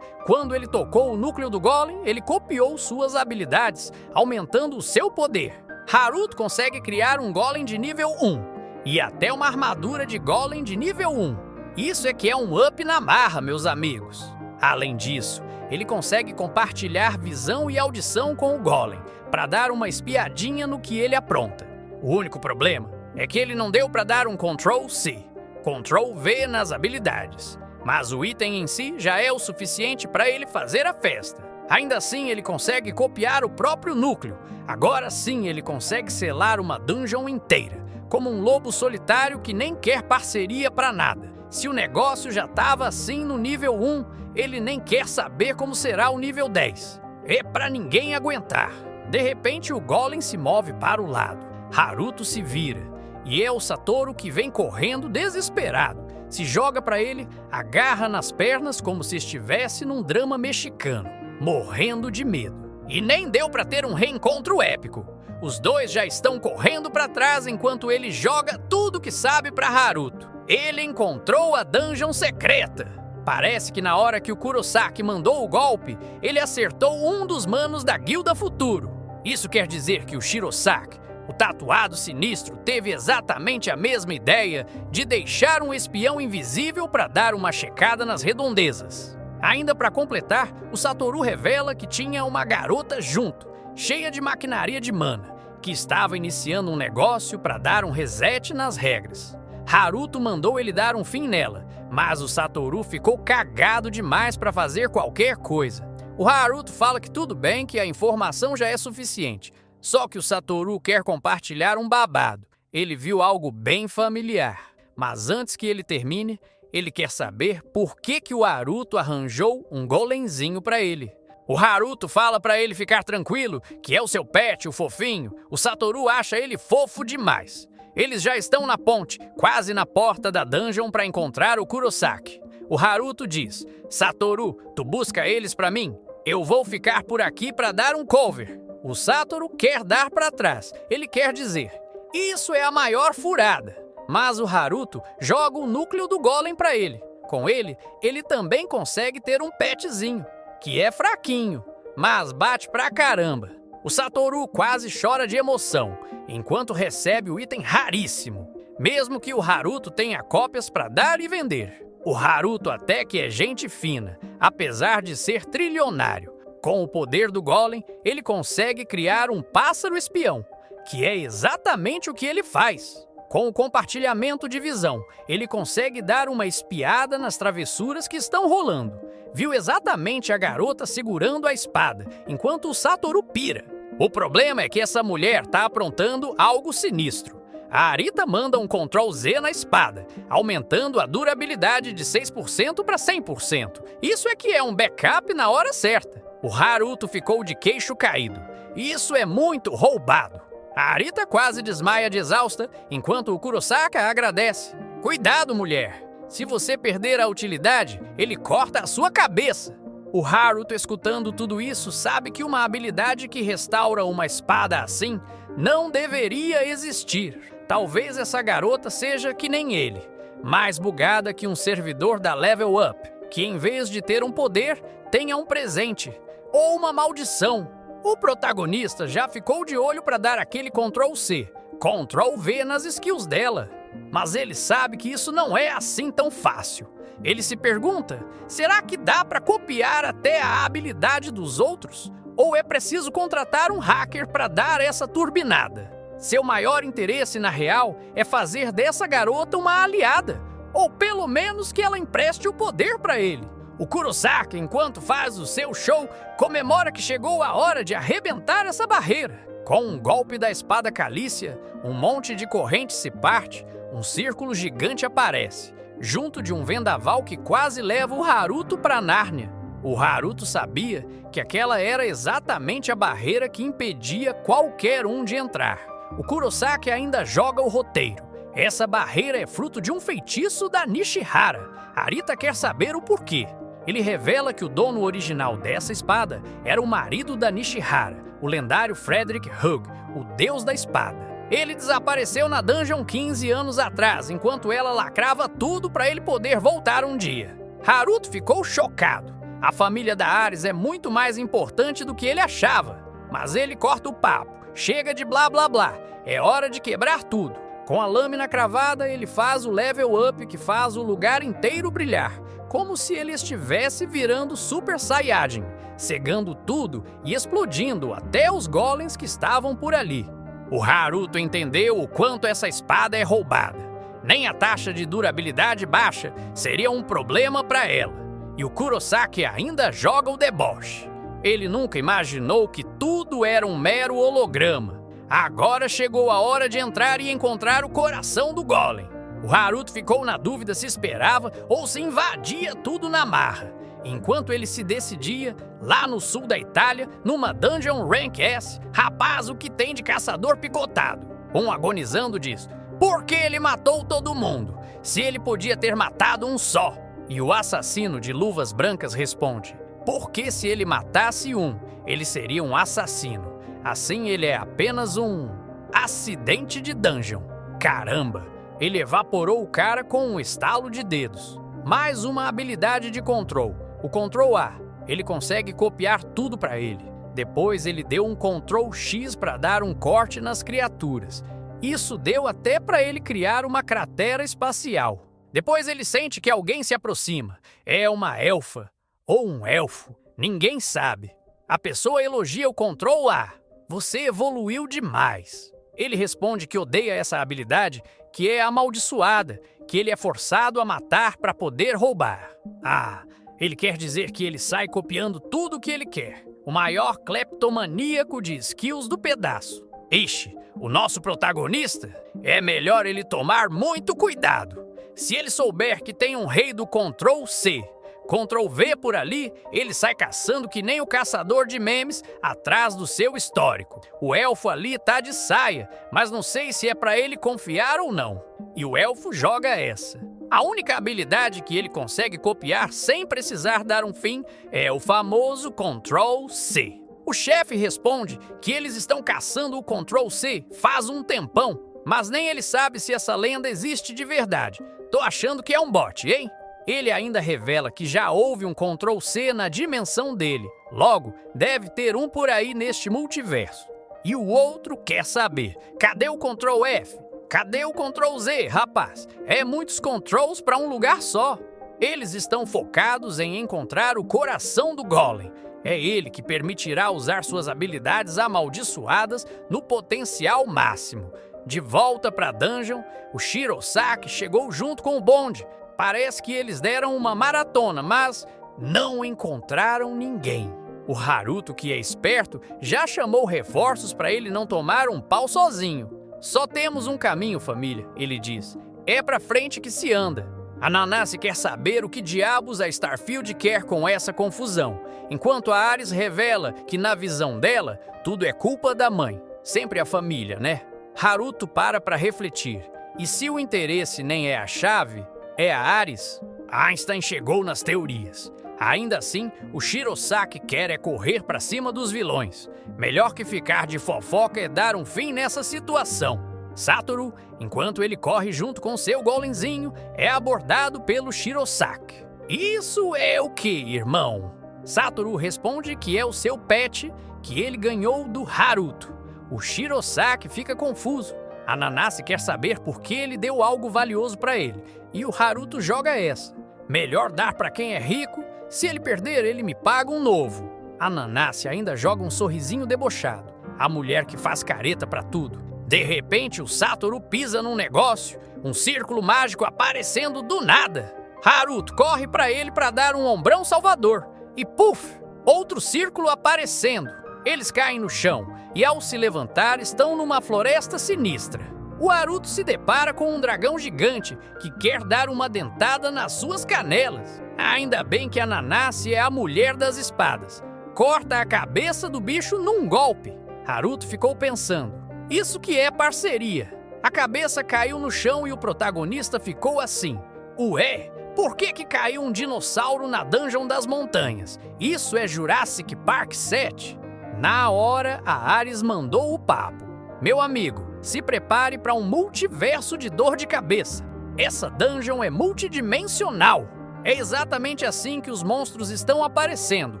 Quando ele tocou o núcleo do Golem, ele copiou suas habilidades, aumentando o seu poder. Haruto consegue criar um Golem de nível 1 e até uma armadura de Golem de nível 1. Isso é que é um up na marra, meus amigos. Além disso, ele consegue compartilhar visão e audição com o Golem, para dar uma espiadinha no que ele apronta. O único problema é que ele não deu para dar um Ctrl+C, Ctrl+V nas habilidades. Mas o item em si já é o suficiente para ele fazer a festa. Ainda assim, ele consegue copiar o próprio núcleo. Agora sim, ele consegue selar uma dungeon inteira, como um lobo solitário que nem quer parceria para nada. Se o negócio já estava assim no nível 1, ele nem quer saber como será o nível 10. É para ninguém aguentar. De repente, o Golem se move para o lado. Haruto se vira, e é o Satoru que vem correndo desesperado. Se joga para ele, agarra nas pernas como se estivesse num drama mexicano, morrendo de medo. E nem deu para ter um reencontro épico. Os dois já estão correndo para trás enquanto ele joga tudo que sabe para Haruto. Ele encontrou a dungeon secreta. Parece que na hora que o Kurosaki mandou o golpe, ele acertou um dos manos da Guilda Futuro. Isso quer dizer que o Shirosaki, o tatuado sinistro, teve exatamente a mesma ideia de deixar um espião invisível para dar uma checada nas redondezas. Ainda para completar, o Satoru revela que tinha uma garota junto, cheia de maquinaria de mana, que estava iniciando um negócio para dar um reset nas regras. Haruto mandou ele dar um fim nela, mas o Satoru ficou cagado demais para fazer qualquer coisa. O Haruto fala que tudo bem, que a informação já é suficiente. Só que o Satoru quer compartilhar um babado. Ele viu algo bem familiar. Mas antes que ele termine, ele quer saber por que o Haruto arranjou um golemzinho para ele. O Haruto fala para ele ficar tranquilo, que é o seu pet, o fofinho. O Satoru acha ele fofo demais. Eles já estão na ponte, quase na porta da dungeon para encontrar o Kurosaki. O Haruto diz: Satoru, tu busca eles para mim? Eu vou ficar por aqui para dar um cover. O Satoru quer dar para trás. Ele quer dizer: isso é a maior furada. Mas o Haruto joga o núcleo do Golem para ele. Com ele, ele também consegue ter um petzinho, que é fraquinho, mas bate pra caramba. O Satoru quase chora de emoção, enquanto recebe o item raríssimo, mesmo que o Haruto tenha cópias para dar e vender. O Haruto até que é gente fina, apesar de ser trilionário. Com o poder do Golem, ele consegue criar um pássaro espião, que é exatamente o que ele faz. Com o compartilhamento de visão, ele consegue dar uma espiada nas travessuras que estão rolando. Viu exatamente a garota segurando a espada, enquanto o Satoru pira. O problema é que essa mulher tá aprontando algo sinistro. A Arita manda um Ctrl+Z na espada, aumentando a durabilidade de 6% para 100%. Isso é que é um backup na hora certa. O Haruto ficou de queixo caído. Isso é muito roubado. A Arita quase desmaia de exausta, enquanto o Kurosaki agradece. Cuidado, mulher! Se você perder a utilidade, ele corta a sua cabeça. O Haruto, escutando tudo isso, sabe que uma habilidade que restaura uma espada assim não deveria existir. Talvez essa garota seja que nem ele, mais bugada que um servidor da Level Up, que em vez de ter um poder, tenha um presente ou uma maldição. O protagonista já ficou de olho para dar aquele Ctrl+C, Ctrl+V nas skills dela. Mas ele sabe que isso não é assim tão fácil. Ele se pergunta, será que dá para copiar até a habilidade dos outros? Ou é preciso contratar um hacker para dar essa turbinada? Seu maior interesse, na real, é fazer dessa garota uma aliada, ou pelo menos que ela empreste o poder para ele. O Kurosaki, enquanto faz o seu show, comemora que chegou a hora de arrebentar essa barreira. Com um golpe da espada Calícia, um monte de corrente se parte, um círculo gigante aparece, junto de um vendaval que quase leva o Haruto para Nárnia. O Haruto sabia que aquela era exatamente a barreira que impedia qualquer um de entrar. O Kurosaki ainda joga o roteiro. Essa barreira é fruto de um feitiço da Nishihara. Arita quer saber o porquê. Ele revela que o dono original dessa espada era o marido da Nishihara, o lendário Frederick Hugg, o deus da espada. Ele desapareceu na Dungeon 15 anos atrás, enquanto ela lacrava tudo para ele poder voltar um dia. Haruto ficou chocado. A família da Ares é muito mais importante do que ele achava. Mas ele corta o papo. Chega de blá blá blá. É hora de quebrar tudo. Com a lâmina cravada, ele faz o level up que faz o lugar inteiro brilhar, como se ele estivesse virando Super Saiyajin, cegando tudo e explodindo até os golems que estavam por ali. O Haruto entendeu o quanto essa espada é roubada. Nem a taxa de durabilidade baixa seria um problema para ela. E o Kurosaki ainda joga o deboche. Ele nunca imaginou que tudo era um mero holograma. Agora chegou a hora de entrar e encontrar o coração do golem. O Haruto ficou na dúvida se esperava ou se invadia tudo na marra. Enquanto ele se decidia, lá no sul da Itália, numa Dungeon Rank S, rapaz, o que tem de caçador picotado? Um agonizando diz: por que ele matou todo mundo? Se ele podia ter matado um só. E o assassino de luvas brancas responde: porque se ele matasse um, ele seria um assassino. Assim ele é apenas um acidente de dungeon. Caramba, ele evaporou o cara com um estalo de dedos. Mais uma habilidade de control, o Ctrl A. Ele consegue copiar tudo para ele. Depois ele deu um Ctrl X para dar um corte nas criaturas. Isso deu até para ele criar uma cratera espacial. Depois ele sente que alguém se aproxima. É uma elfa ou um elfo, ninguém sabe. A pessoa elogia o Ctrl A. Você evoluiu demais. Ele responde que odeia essa habilidade, que é amaldiçoada, que ele é forçado a matar para poder roubar. Ah, ele quer dizer que ele sai copiando tudo o que ele quer. O maior cleptomaníaco de skills do pedaço. Ixi, o nosso protagonista? É melhor ele tomar muito cuidado. Se ele souber que tem um rei do Ctrl C, Ctrl V por ali, ele sai caçando que nem o caçador de memes atrás do seu histórico. O elfo ali tá de saia, mas não sei se é pra ele confiar ou não. E o elfo joga essa. A única habilidade que ele consegue copiar sem precisar dar um fim é o famoso Ctrl C. O chefe responde que eles estão caçando o Ctrl C faz um tempão, mas nem ele sabe se essa lenda existe de verdade. Tô achando que é um bot, hein? Ele ainda revela que já houve um Ctrl C na dimensão dele. Logo, deve ter um por aí neste multiverso. E o outro quer saber: cadê o Ctrl F? Cadê o Ctrl Z, rapaz? É muitos controls para um lugar só. Eles estão focados em encontrar o coração do golem. É ele que permitirá usar suas habilidades amaldiçoadas no potencial máximo. De volta para a dungeon, o Shirosaki chegou junto com o bonde. Parece que eles deram uma maratona, mas não encontraram ninguém. O Haruto, que é esperto, já chamou reforços para ele não tomar um pau sozinho. Só temos um caminho, família, ele diz. É pra frente que se anda. A Nanase quer saber o que diabos a Starfield quer com essa confusão, enquanto a Ares revela que, na visão dela, tudo é culpa da mãe. Sempre a família, né? Haruto para refletir. E se o interesse nem é a chave, é a Ares? Einstein chegou nas teorias. Ainda assim, o Shirosaki quer é correr para cima dos vilões. Melhor que ficar de fofoca é dar um fim nessa situação. Satoru, enquanto ele corre junto com seu golemzinho, é abordado pelo Shirosaki. Isso é o que, irmão? Satoru responde que é o seu pet que ele ganhou do Haruto. O Shirosaki fica confuso. A Nanase quer saber por que ele deu algo valioso para ele. E o Haruto joga essa. Melhor dar para quem é rico. Se ele perder, ele me paga um novo. A Nanase ainda joga um sorrisinho debochado. A mulher que faz careta para tudo. De repente, o Satoru pisa num negócio. Um círculo mágico aparecendo do nada. Haruto corre para ele para dar um ombrão salvador. E puf! Outro círculo aparecendo. Eles caem no chão e, ao se levantar, estão numa floresta sinistra. o Haruto se depara com um dragão gigante que quer dar uma dentada nas suas canelas. Ainda bem que a Nanase é a mulher das espadas. Corta a cabeça do bicho num golpe. Haruto ficou pensando, isso que é parceria. A cabeça caiu no chão e o protagonista ficou assim. Ué, por que caiu um dinossauro na Dungeon das Montanhas? Isso é Jurassic Park 7? Na hora, a Ares mandou o papo. Meu amigo, se prepare para um multiverso de dor de cabeça. Essa dungeon é multidimensional. É exatamente assim que os monstros estão aparecendo,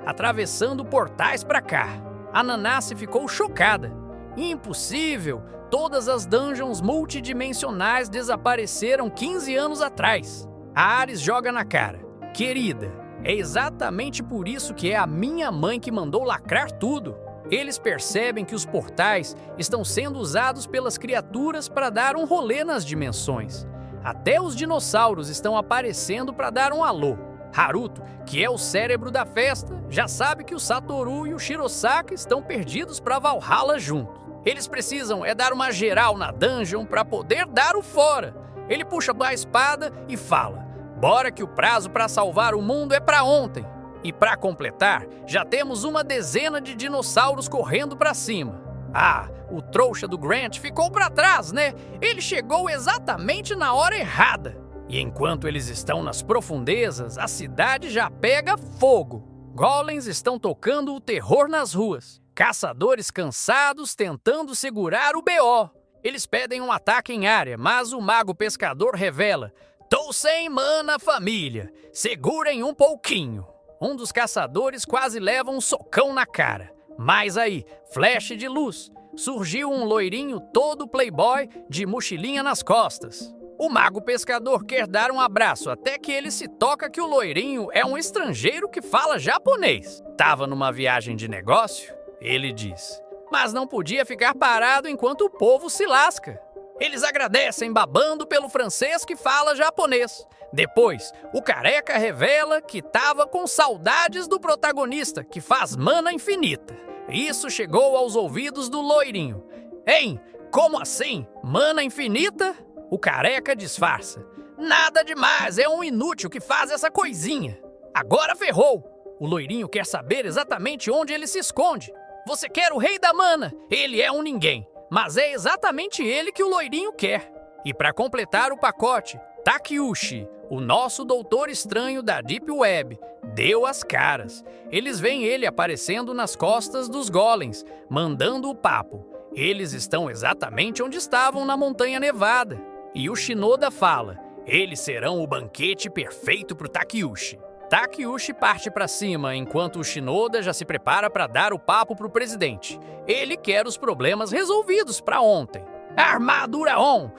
atravessando portais para cá. A Nanase ficou chocada. Impossível! Todas as dungeons multidimensionais desapareceram 15 anos atrás. A Ares joga na cara. Querida, é exatamente por isso que é a minha mãe que mandou lacrar tudo. Eles percebem que os portais estão sendo usados pelas criaturas para dar um rolê nas dimensões. Até os dinossauros estão aparecendo para dar um alô. Haruto, que é o cérebro da festa, já sabe que o Satoru e o Shirosaka estão perdidos para Valhalla junto. Eles precisam dar uma geral na dungeon para poder dar o fora. Ele puxa a espada e fala, bora que o prazo para salvar o mundo é para ontem. E para completar, já temos uma dezena de dinossauros correndo para cima. Ah, o trouxa do Grant ficou para trás, né? Ele chegou exatamente na hora errada. E enquanto eles estão nas profundezas, a cidade já pega fogo. Golems estão tocando o terror nas ruas. Caçadores cansados tentando segurar o BO. Eles pedem um ataque em área, mas o mago pescador revela: tô sem mana, família. Segurem um pouquinho. Um dos caçadores quase leva um socão na cara. Mas aí, flash de luz. Surgiu um loirinho todo playboy de mochilinha nas costas. O mago pescador quer dar um abraço até que ele se toca que o loirinho é um estrangeiro que fala japonês. Tava numa viagem de negócio? Ele diz. Mas não podia ficar parado enquanto o povo se lasca. Eles agradecem babando pelo francês que fala japonês. Depois, o careca revela que tava com saudades do protagonista, que faz mana infinita. Isso chegou aos ouvidos do loirinho. Hein? Como assim? Mana infinita? O careca disfarça. Nada demais, é um inútil que faz essa coisinha. Agora ferrou. O loirinho quer saber exatamente onde ele se esconde. Você quer o rei da mana? Ele é um ninguém. Mas é exatamente ele que o loirinho quer. E para completar o pacote, Takeuchi, o nosso doutor estranho da Deep Web, deu as caras. Eles veem ele aparecendo nas costas dos golems, mandando o papo. Eles estão exatamente onde estavam na Montanha Nevada. E o Shinoda fala, eles serão o banquete perfeito pro Takeuchi. Takeuchi parte para cima, enquanto o Shinoda já se prepara para dar o papo pro presidente. Ele quer os problemas resolvidos para ontem. Armadura on!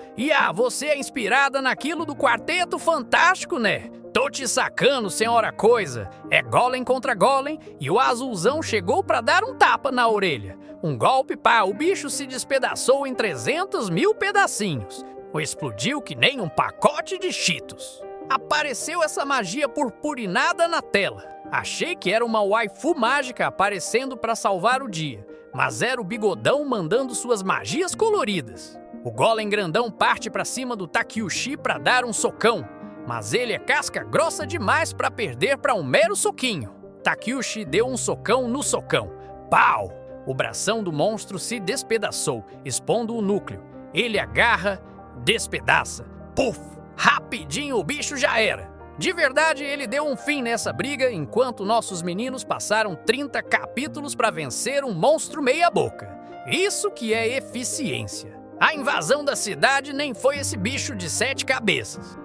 Você é inspirada naquilo do Quarteto Fantástico, né? Tô te sacando, senhora coisa. É golem contra golem e o azulzão chegou para dar um tapa na orelha. Um golpe, pá, o bicho se despedaçou em 300 mil pedacinhos. Explodiu que nem um pacote de Cheetos. Apareceu essa magia purpurinada na tela. Achei que era uma waifu mágica aparecendo para salvar o dia, mas era o bigodão mandando suas magias coloridas. O golem grandão parte para cima do Takeuchi para dar um socão, mas ele é casca grossa demais para perder para um mero soquinho. Takeuchi deu um socão no socão. Pau! O bração do monstro se despedaçou, expondo o núcleo. Ele agarra, despedaça. Puf! Rapidinho o bicho já era. De verdade, ele deu um fim nessa briga enquanto nossos meninos passaram 30 capítulos para vencer um monstro meia-boca. Isso que é eficiência. A invasão da cidade nem foi esse bicho de 7 cabeças.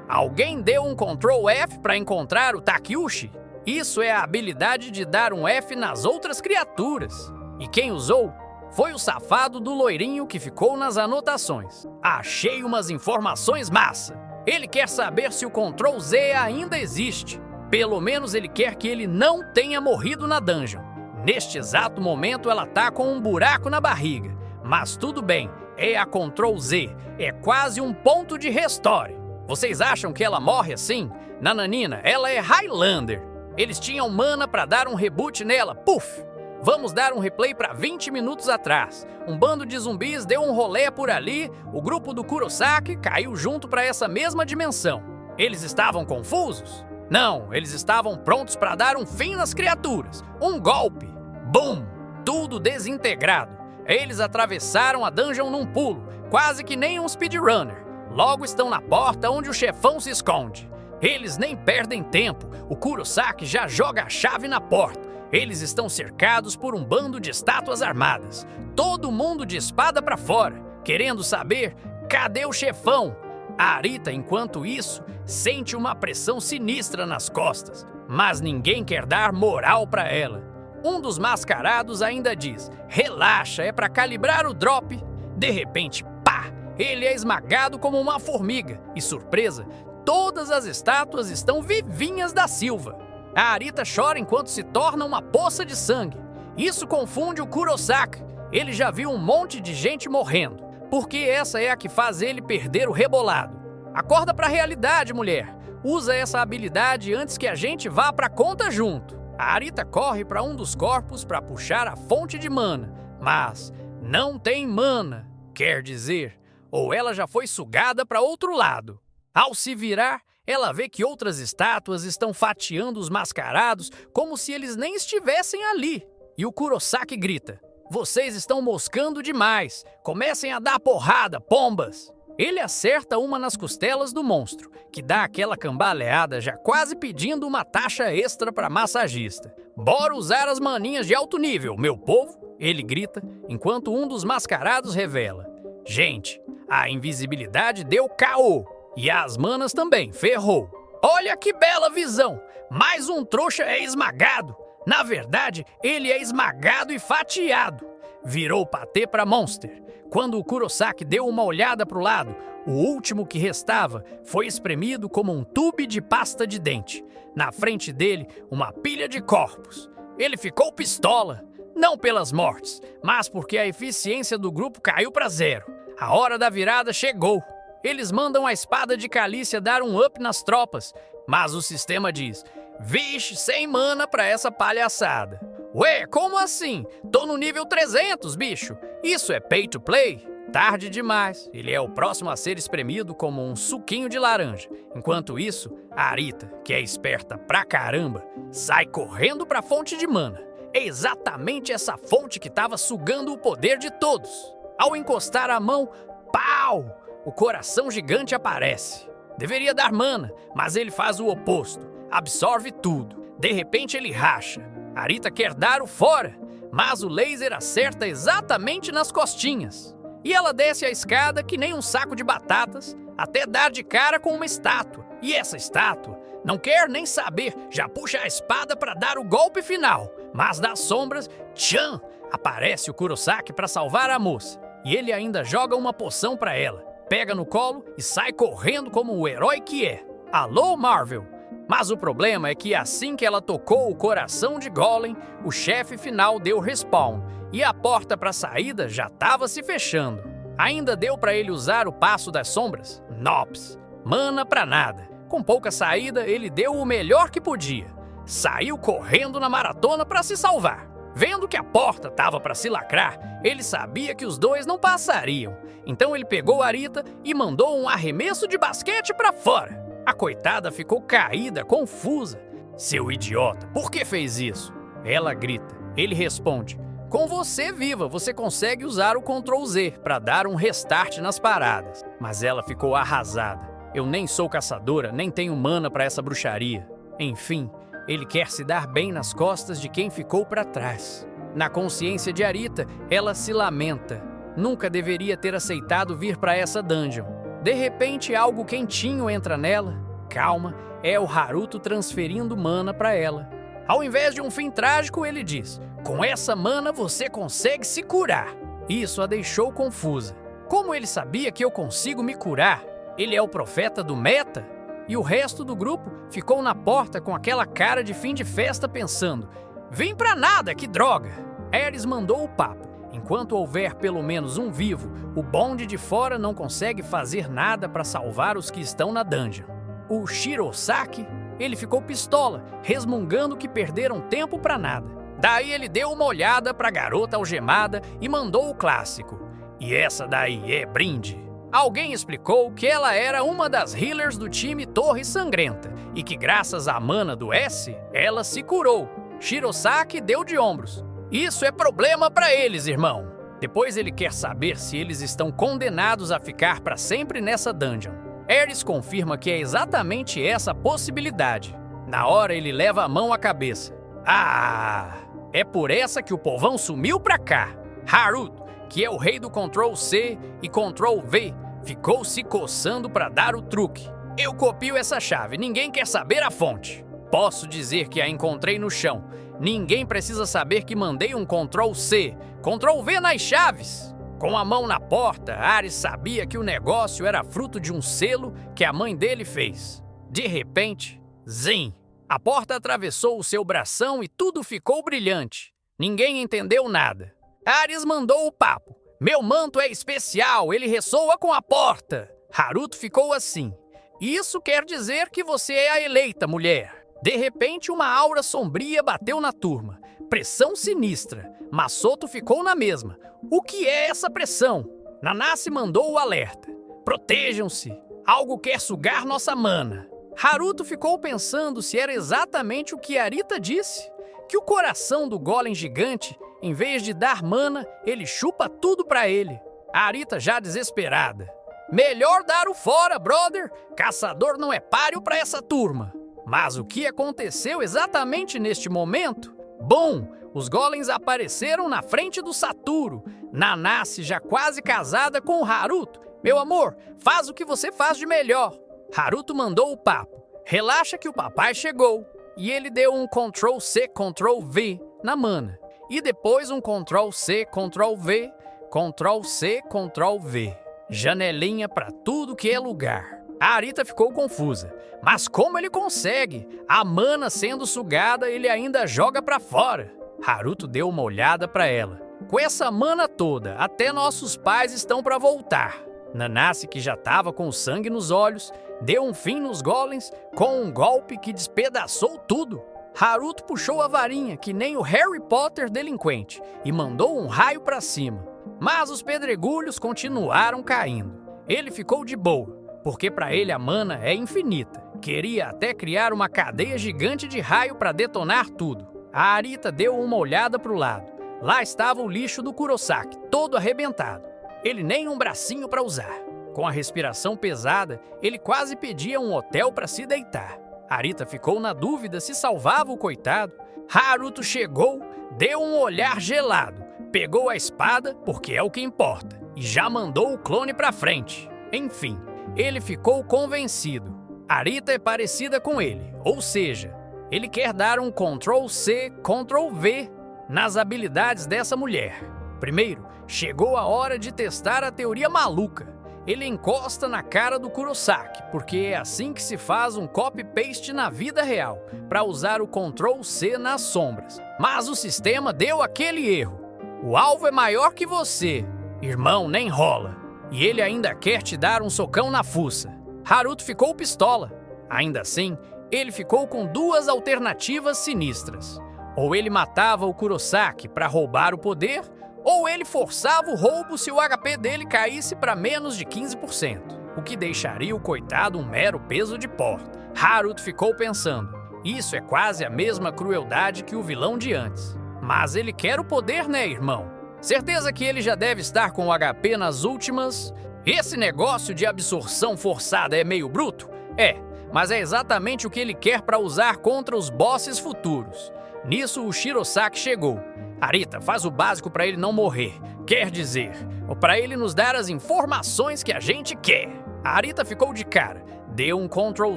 Alguém deu um Ctrl F para encontrar o Takeuchi? Isso é a habilidade de dar um F nas outras criaturas. E quem usou? Foi o safado do loirinho que ficou nas anotações. Achei umas informações massa. Ele quer saber se o Ctrl Z ainda existe. Pelo menos ele quer que ele não tenha morrido na dungeon. Neste exato momento ela tá com um buraco na barriga. Mas tudo bem, é a Ctrl Z. É quase um ponto de restore. Vocês acham que ela morre assim? Nananina, ela é Highlander. Eles tinham mana pra dar um reboot nela. Puf! Vamos dar um replay para 20 minutos atrás. Um bando de zumbis deu um rolê por ali, o grupo do Kurosaki caiu junto para essa mesma dimensão. Eles estavam confusos? Não, eles estavam prontos para dar um fim nas criaturas. Um golpe. Bum! Tudo desintegrado. Eles atravessaram a dungeon num pulo, quase que nem um speedrunner. Logo estão na porta onde o chefão se esconde. Eles nem perdem tempo, o Kurosaki já joga a chave na porta. Eles estão cercados por um bando de estátuas armadas. Todo mundo de espada para fora, querendo saber cadê o chefão. A Arita, enquanto isso, sente uma pressão sinistra nas costas, mas ninguém quer dar moral para ela. Um dos mascarados ainda diz: relaxa, é para calibrar o drop. De repente, pá! Ele é esmagado como uma formiga. E surpresa, todas as estátuas estão vivinhas da Silva. A Arita chora enquanto se torna uma poça de sangue. Isso confunde o Kurosaki. Ele já viu um monte de gente morrendo, porque essa é a que faz ele perder o rebolado. Acorda pra realidade, mulher. Usa essa habilidade antes que a gente vá pra conta junto. A Arita corre para um dos corpos para puxar a fonte de mana, mas não tem mana, quer dizer, ou ela já foi sugada para outro lado. Ao se virar, ela vê que outras estátuas estão fatiando os mascarados como se eles nem estivessem ali. E o Kurosaki grita: vocês estão moscando demais, comecem a dar porrada, pombas! Ele acerta uma nas costelas do monstro, que dá aquela cambaleada já quase pedindo uma taxa extra para massagista. Bora usar as maninhas de alto nível, meu povo! Ele grita, enquanto um dos mascarados revela: gente, a invisibilidade deu KO, e as manas também, ferrou. Olha que bela visão! Mais um trouxa é esmagado! Na verdade, ele é esmagado e fatiado. Virou patê para Monster. Quando o Kurosaki deu uma olhada para o lado, o último que restava foi espremido como um tube de pasta de dente. Na frente dele, uma pilha de corpos. Ele ficou pistola, não pelas mortes, mas porque a eficiência do grupo caiu para zero. A hora da virada chegou. Eles mandam a espada de Calícia dar um up nas tropas, mas o sistema diz: vixe, sem mana pra essa palhaçada. Ué, como assim? Tô no nível 300, bicho. Isso é pay to play? Tarde demais. Ele é o próximo a ser espremido como um suquinho de laranja. Enquanto isso, a Arita, que é esperta pra caramba, sai correndo pra fonte de mana. É exatamente essa fonte que estava sugando o poder de todos. Ao encostar a mão, pau! O coração gigante aparece. Deveria dar mana, mas ele faz o oposto. Absorve tudo. De repente ele racha. Arita quer dar o fora, mas o laser acerta exatamente nas costinhas. E ela desce a escada que nem um saco de batatas, até dar de cara com uma estátua. E essa estátua não quer nem saber, já puxa a espada para dar o golpe final. Mas das sombras, tchan! Aparece o Kurosaki para salvar a moça. E ele ainda joga uma poção para ela. Pega no colo e sai correndo como o herói que é. Alô, Marvel! Mas o problema é que assim que ela tocou o coração de Golem, o chefe final deu respawn e a porta para a saída já estava se fechando. Ainda deu para ele usar o passo das sombras? Nops! Mana pra nada. Com pouca saída, ele deu o melhor que podia. Saiu correndo na maratona para se salvar. Vendo que a porta estava para se lacrar, ele sabia que os dois não passariam. Então ele pegou a Arita e mandou um arremesso de basquete para fora. A coitada ficou caída, confusa. Seu idiota, por que fez isso? Ela grita. Ele responde: com você viva, você consegue usar o Ctrl Z para dar um restart nas paradas. Mas ela ficou arrasada. Eu nem sou caçadora, nem tenho mana para essa bruxaria. Enfim, ele quer se dar bem nas costas de quem ficou para trás. Na consciência de Arita, ela se lamenta. Nunca deveria ter aceitado vir para essa dungeon. De repente, algo quentinho entra nela. Calma, é o Haruto transferindo mana para ela. Ao invés de um fim trágico, ele diz: com essa mana você consegue se curar. Isso a deixou confusa. Como ele sabia que eu consigo me curar? Ele é o profeta do meta? E o resto do grupo ficou na porta com aquela cara de fim de festa pensando: vem pra nada, que droga! Ares mandou o papo. Enquanto houver pelo menos um vivo, o bonde de fora não consegue fazer nada para salvar os que estão na dungeon. O Shirosaki, ele ficou pistola, resmungando que perderam tempo para nada. Daí ele deu uma olhada pra garota algemada e mandou o clássico. E essa daí é brinde. Alguém explicou que ela era uma das healers do time Torre Sangrenta e que graças à mana do S, ela se curou. Shirosaki deu de ombros. Isso é problema pra eles, irmão. Depois ele quer saber se eles estão condenados a ficar pra sempre nessa dungeon. Ares confirma que é exatamente essa a possibilidade. Na hora ele leva a mão à cabeça. Ah, é por essa que o povão sumiu pra cá. Haruto, que é o rei do Ctrl C e Ctrl V, ficou se coçando para dar o truque. Eu copio essa chave, ninguém quer saber a fonte. Posso dizer que a encontrei no chão. Ninguém precisa saber que mandei um Ctrl C, Ctrl V nas chaves. Com a mão na porta, Ares sabia que o negócio era fruto de um selo que a mãe dele fez. De repente, zim! A porta atravessou o seu bração e tudo ficou brilhante. Ninguém entendeu nada. Ares mandou o papo. Meu manto é especial, ele ressoa com a porta. Haruto ficou assim. Isso quer dizer que você é a eleita, mulher. De repente, uma aura sombria bateu na turma. Pressão sinistra. Masoto ficou na mesma. O que é essa pressão? Nanase mandou o alerta. Protejam-se. Algo quer sugar nossa mana. Haruto ficou pensando se era exatamente o que Arita disse. Que o coração do golem gigante, em vez de dar mana, ele chupa tudo pra ele. A Arita já desesperada. Melhor dar o fora, brother. Caçador não é páreo pra essa turma. Mas o que aconteceu exatamente neste momento? Bom, os golems apareceram na frente do Satoru. Nanase já quase casada com o Haruto. Meu amor, faz o que você faz de melhor. Haruto mandou o papo. Relaxa que o papai chegou. E ele deu um Ctrl C, Ctrl V na mana. E depois um Ctrl C, Ctrl V, Ctrl C, Ctrl V. Janelinha pra tudo que é lugar. A Arita ficou confusa. Mas como ele consegue? A mana sendo sugada, ele ainda joga pra fora. Haruto deu uma olhada pra ela. Com essa mana toda, até nossos pais estão pra voltar. Nanase, que já estava com sangue nos olhos, deu um fim nos golems com um golpe que despedaçou tudo. Haruto puxou a varinha, que nem o Harry Potter delinquente, e mandou um raio pra cima. Mas os pedregulhos continuaram caindo. Ele ficou de boa, porque pra ele a mana é infinita. Queria até criar uma cadeia gigante de raio pra detonar tudo. A Arita deu uma olhada pro lado. Lá estava o lixo do Kurosaki, todo arrebentado. Ele nem um bracinho para usar. Com a respiração pesada, ele quase pedia um hotel para se deitar. Arita ficou na dúvida se salvava o coitado. Haruto chegou, deu um olhar gelado, pegou a espada, porque é o que importa, e já mandou o clone para frente. Enfim, ele ficou convencido. Arita é parecida com ele, ou seja, ele quer dar um Ctrl C, Ctrl V nas habilidades dessa mulher. Primeiro, chegou a hora de testar a teoria maluca. Ele encosta na cara do Kurosaki, porque é assim que se faz um copy-paste na vida real, para usar o Ctrl C nas sombras. Mas o sistema deu aquele erro. O alvo é maior que você. Irmão, nem rola. E ele ainda quer te dar um socão na fuça. Haruto ficou pistola. Ainda assim, ele ficou com duas alternativas sinistras. Ou ele matava o Kurosaki para roubar o poder, ou ele forçava o roubo se o HP dele caísse para menos de 15%, o que deixaria o coitado um mero peso de porta. Haruto ficou pensando, isso é quase a mesma crueldade que o vilão de antes. Mas ele quer o poder, né, irmão? Certeza que ele já deve estar com o HP nas últimas... Esse negócio de absorção forçada é meio bruto? É, mas é exatamente o que ele quer para usar contra os bosses futuros. Nisso, o Shirosaki chegou. Arita, faz o básico para ele não morrer. Quer dizer, ou para ele nos dar as informações que a gente quer. A Arita ficou de cara. Deu um Ctrl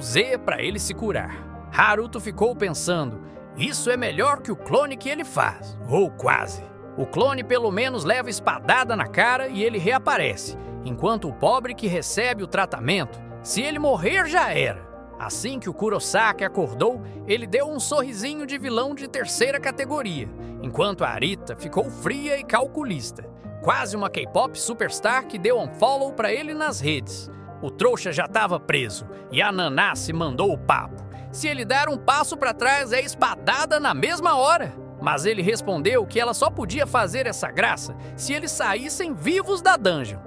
Z para ele se curar. Haruto ficou pensando, isso é melhor que o clone que ele faz. Ou quase. O clone pelo menos leva espadada na cara e ele reaparece. Enquanto o pobre que recebe o tratamento, se ele morrer já era. Assim que o Kurosaki acordou, ele deu um sorrisinho de vilão de terceira categoria, enquanto a Arita ficou fria e calculista. Quase uma K-pop superstar que deu um follow pra ele nas redes. O trouxa já estava preso e a Nanase mandou o papo. Se ele dar um passo pra trás é espadada na mesma hora. mas ele respondeu que ela só podia fazer essa graça se eles saíssem vivos da dungeon.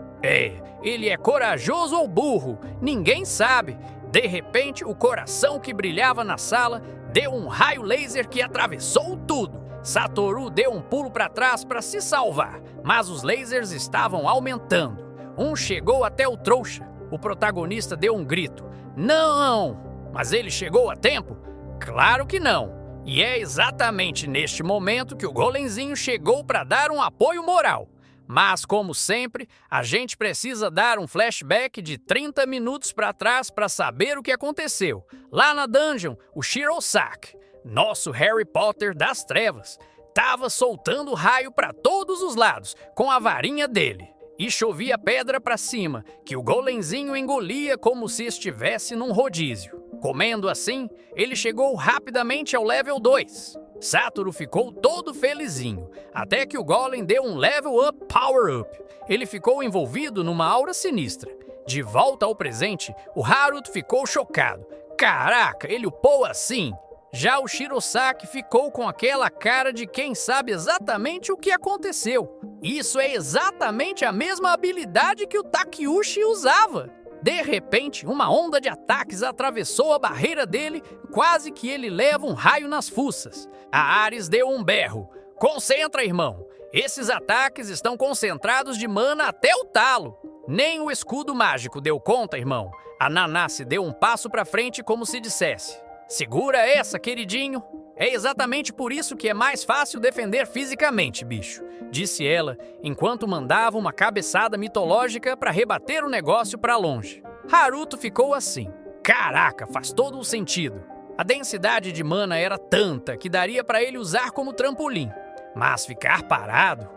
Ele é corajoso ou burro, ninguém sabe. De repente, o coração que brilhava na sala deu um raio laser que atravessou tudo. Satoru deu um pulo para trás para se salvar, mas os lasers estavam aumentando. Um chegou até o trouxa. O protagonista deu um grito. Não! Mas ele chegou a tempo? Claro que não. E é exatamente neste momento que o golemzinho chegou para dar um apoio moral. Mas, como sempre, a gente precisa dar um flashback de 30 minutos para trás para saber o que aconteceu. Lá na dungeon, o Shirosaki, nosso Harry Potter das trevas, estava soltando raio para todos os lados com a varinha dele. E chovia pedra para cima, que o golemzinho engolia como se estivesse num rodízio. Comendo assim, ele chegou rapidamente ao level 2. Satoru ficou todo felizinho, até que o golem deu um level up power up. Ele ficou envolvido numa aura sinistra. De volta ao presente, o Haruto ficou chocado. Caraca, ele upou assim! Já o Shirosaki ficou com aquela cara de quem sabe exatamente o que aconteceu. Isso é exatamente a mesma habilidade que o Takeuchi usava. De repente, uma onda de ataques atravessou a barreira dele, quase que ele leva um raio nas fuças. A Ares deu um berro. Concentra, irmão. Esses ataques estão concentrados de mana até o talo. Nem o escudo mágico deu conta, irmão. A Nanase deu um passo para frente como se dissesse: segura essa, queridinho. É exatamente por isso que é mais fácil defender fisicamente, bicho, disse ela, enquanto mandava uma cabeçada mitológica para rebater o negócio para longe. Haruto ficou assim. Caraca, faz todo o sentido. A densidade de mana era tanta que daria para ele usar como trampolim. Mas ficar parado?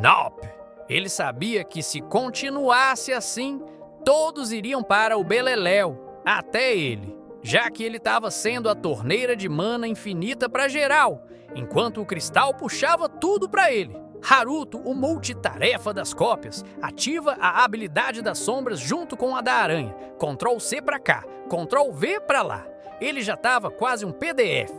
Nope! Ele sabia que se continuasse assim, todos iriam para o beleléu, até ele, já que ele estava sendo a torneira de mana infinita para geral, enquanto o cristal puxava tudo para ele. Haruto, o multitarefa das cópias, ativa a habilidade das sombras junto com a da aranha. Ctrl C para cá, Ctrl V para lá. Ele já estava quase um PDF.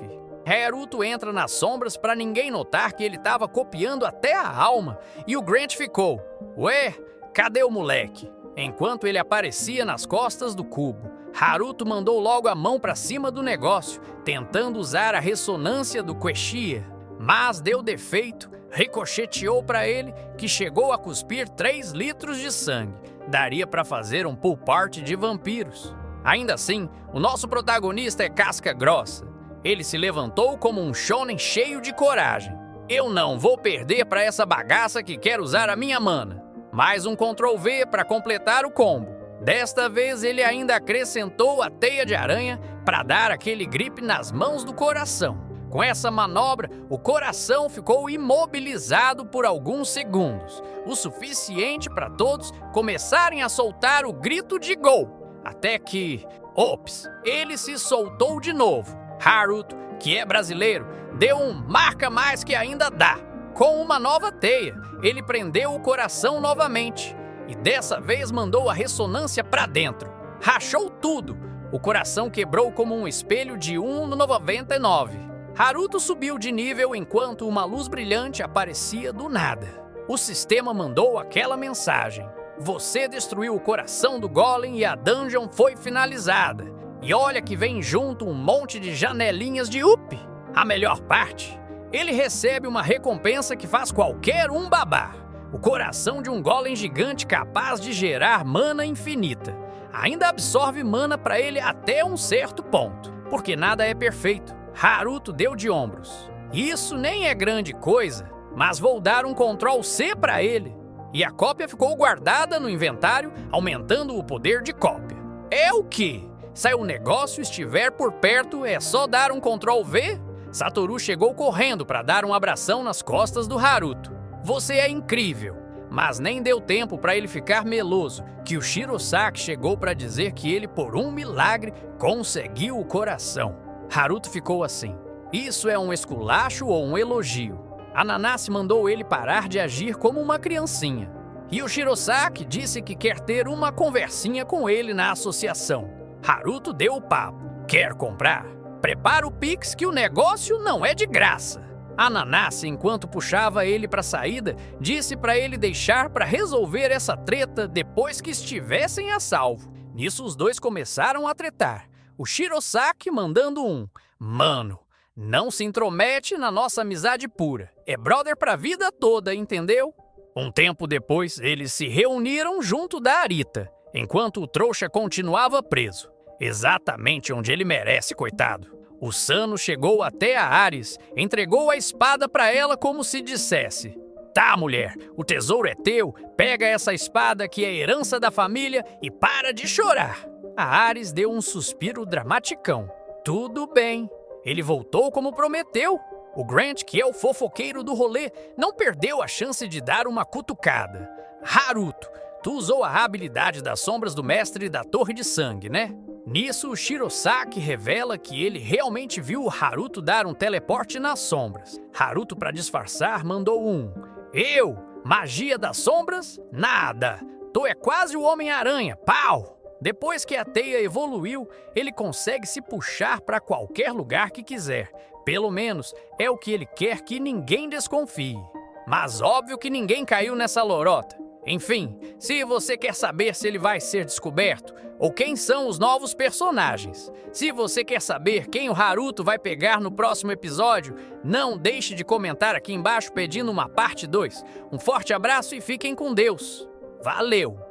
Haruto entra nas sombras para ninguém notar que ele estava copiando até a alma, e o Grant ficou: ué, cadê o moleque? Enquanto ele aparecia nas costas do cubo, Haruto mandou logo a mão para cima do negócio, tentando usar a ressonância do Quechia, mas deu defeito, ricocheteou para ele, que chegou a cuspir 3 litros de sangue. Daria para fazer um pool party de vampiros. Ainda assim, o nosso protagonista é casca grossa. Ele se levantou como um shonen cheio de coragem. Eu não vou perder para essa bagaça que quer usar a minha mana. Mais um Ctrl V para completar o combo. Desta vez ele ainda acrescentou a teia de aranha para dar aquele grip nas mãos do coração. Com essa manobra, o coração ficou imobilizado por alguns segundos, o suficiente para todos começarem a soltar o grito de gol. Até que, ops, ele se soltou de novo. Haruto, que é brasileiro, deu um marca mais que ainda dá. Com uma nova teia, ele prendeu o coração novamente. E dessa vez mandou a ressonância para dentro. Rachou tudo. O coração quebrou como um espelho de 1 no 99. Haruto subiu de nível enquanto uma luz brilhante aparecia do nada. O sistema mandou aquela mensagem: você destruiu o coração do golem e a dungeon foi finalizada. E olha que vem junto um monte de janelinhas de up. A melhor parte, ele recebe uma recompensa que faz qualquer um babar. O coração de um golem gigante capaz de gerar mana infinita. Ainda absorve mana para ele até um certo ponto, porque nada é perfeito. Haruto deu de ombros. Isso nem é grande coisa, mas vou dar um Ctrl C para ele. E a cópia ficou guardada no inventário, aumentando o poder de cópia. É o quê? Se o negócio estiver por perto, é só dar um Ctrl V? Satoru chegou correndo para dar um abração nas costas do Haruto. Você é incrível, mas nem deu tempo para ele ficar meloso, que o Shirosaki chegou para dizer que ele, por um milagre, conseguiu o coração. Haruto ficou assim. Isso é um esculacho ou um elogio? A Nanase mandou ele parar de agir como uma criancinha. E o Shirosaki disse que quer ter uma conversinha com ele na associação. Haruto deu o papo. Quer comprar? Prepara o Pix que o negócio não é de graça. A Nanase, enquanto puxava ele para a saída, disse para ele deixar para resolver essa treta depois que estivessem a salvo. Nisso os dois começaram a tretar. O Shirosaki mandando um: "Mano, não se intromete na nossa amizade pura. É brother pra vida toda, entendeu?" Um tempo depois, eles se reuniram junto da Arita, enquanto o trouxa continuava preso. Exatamente onde ele merece, coitado. O Sano chegou até a Ares, entregou a espada para ela como se dissesse: "Tá, mulher, o tesouro é teu, pega essa espada que é herança da família e para de chorar." A Ares deu um suspiro dramaticão. Tudo bem. Ele voltou como prometeu. O Grant, que é o fofoqueiro do rolê, não perdeu a chance de dar uma cutucada. "Haruto, tu usou a habilidade das sombras do mestre da Torre de Sangue, né?" Nisso, o Shirosaki revela que ele realmente viu o Haruto dar um teleporte nas sombras. Haruto, para disfarçar, mandou um: "Eu? Magia das sombras? Nada! Tu é quase o Homem-Aranha, pau!" Depois que a teia evoluiu, ele consegue se puxar para qualquer lugar que quiser. Pelo menos é o que ele quer que ninguém desconfie. Mas óbvio que ninguém caiu nessa lorota. Enfim, se você quer saber se ele vai ser descoberto ou quem são os novos personagens, se você quer saber quem o Haruto vai pegar no próximo episódio, não deixe de comentar aqui embaixo pedindo uma parte 2. Um forte abraço e fiquem com Deus. Valeu!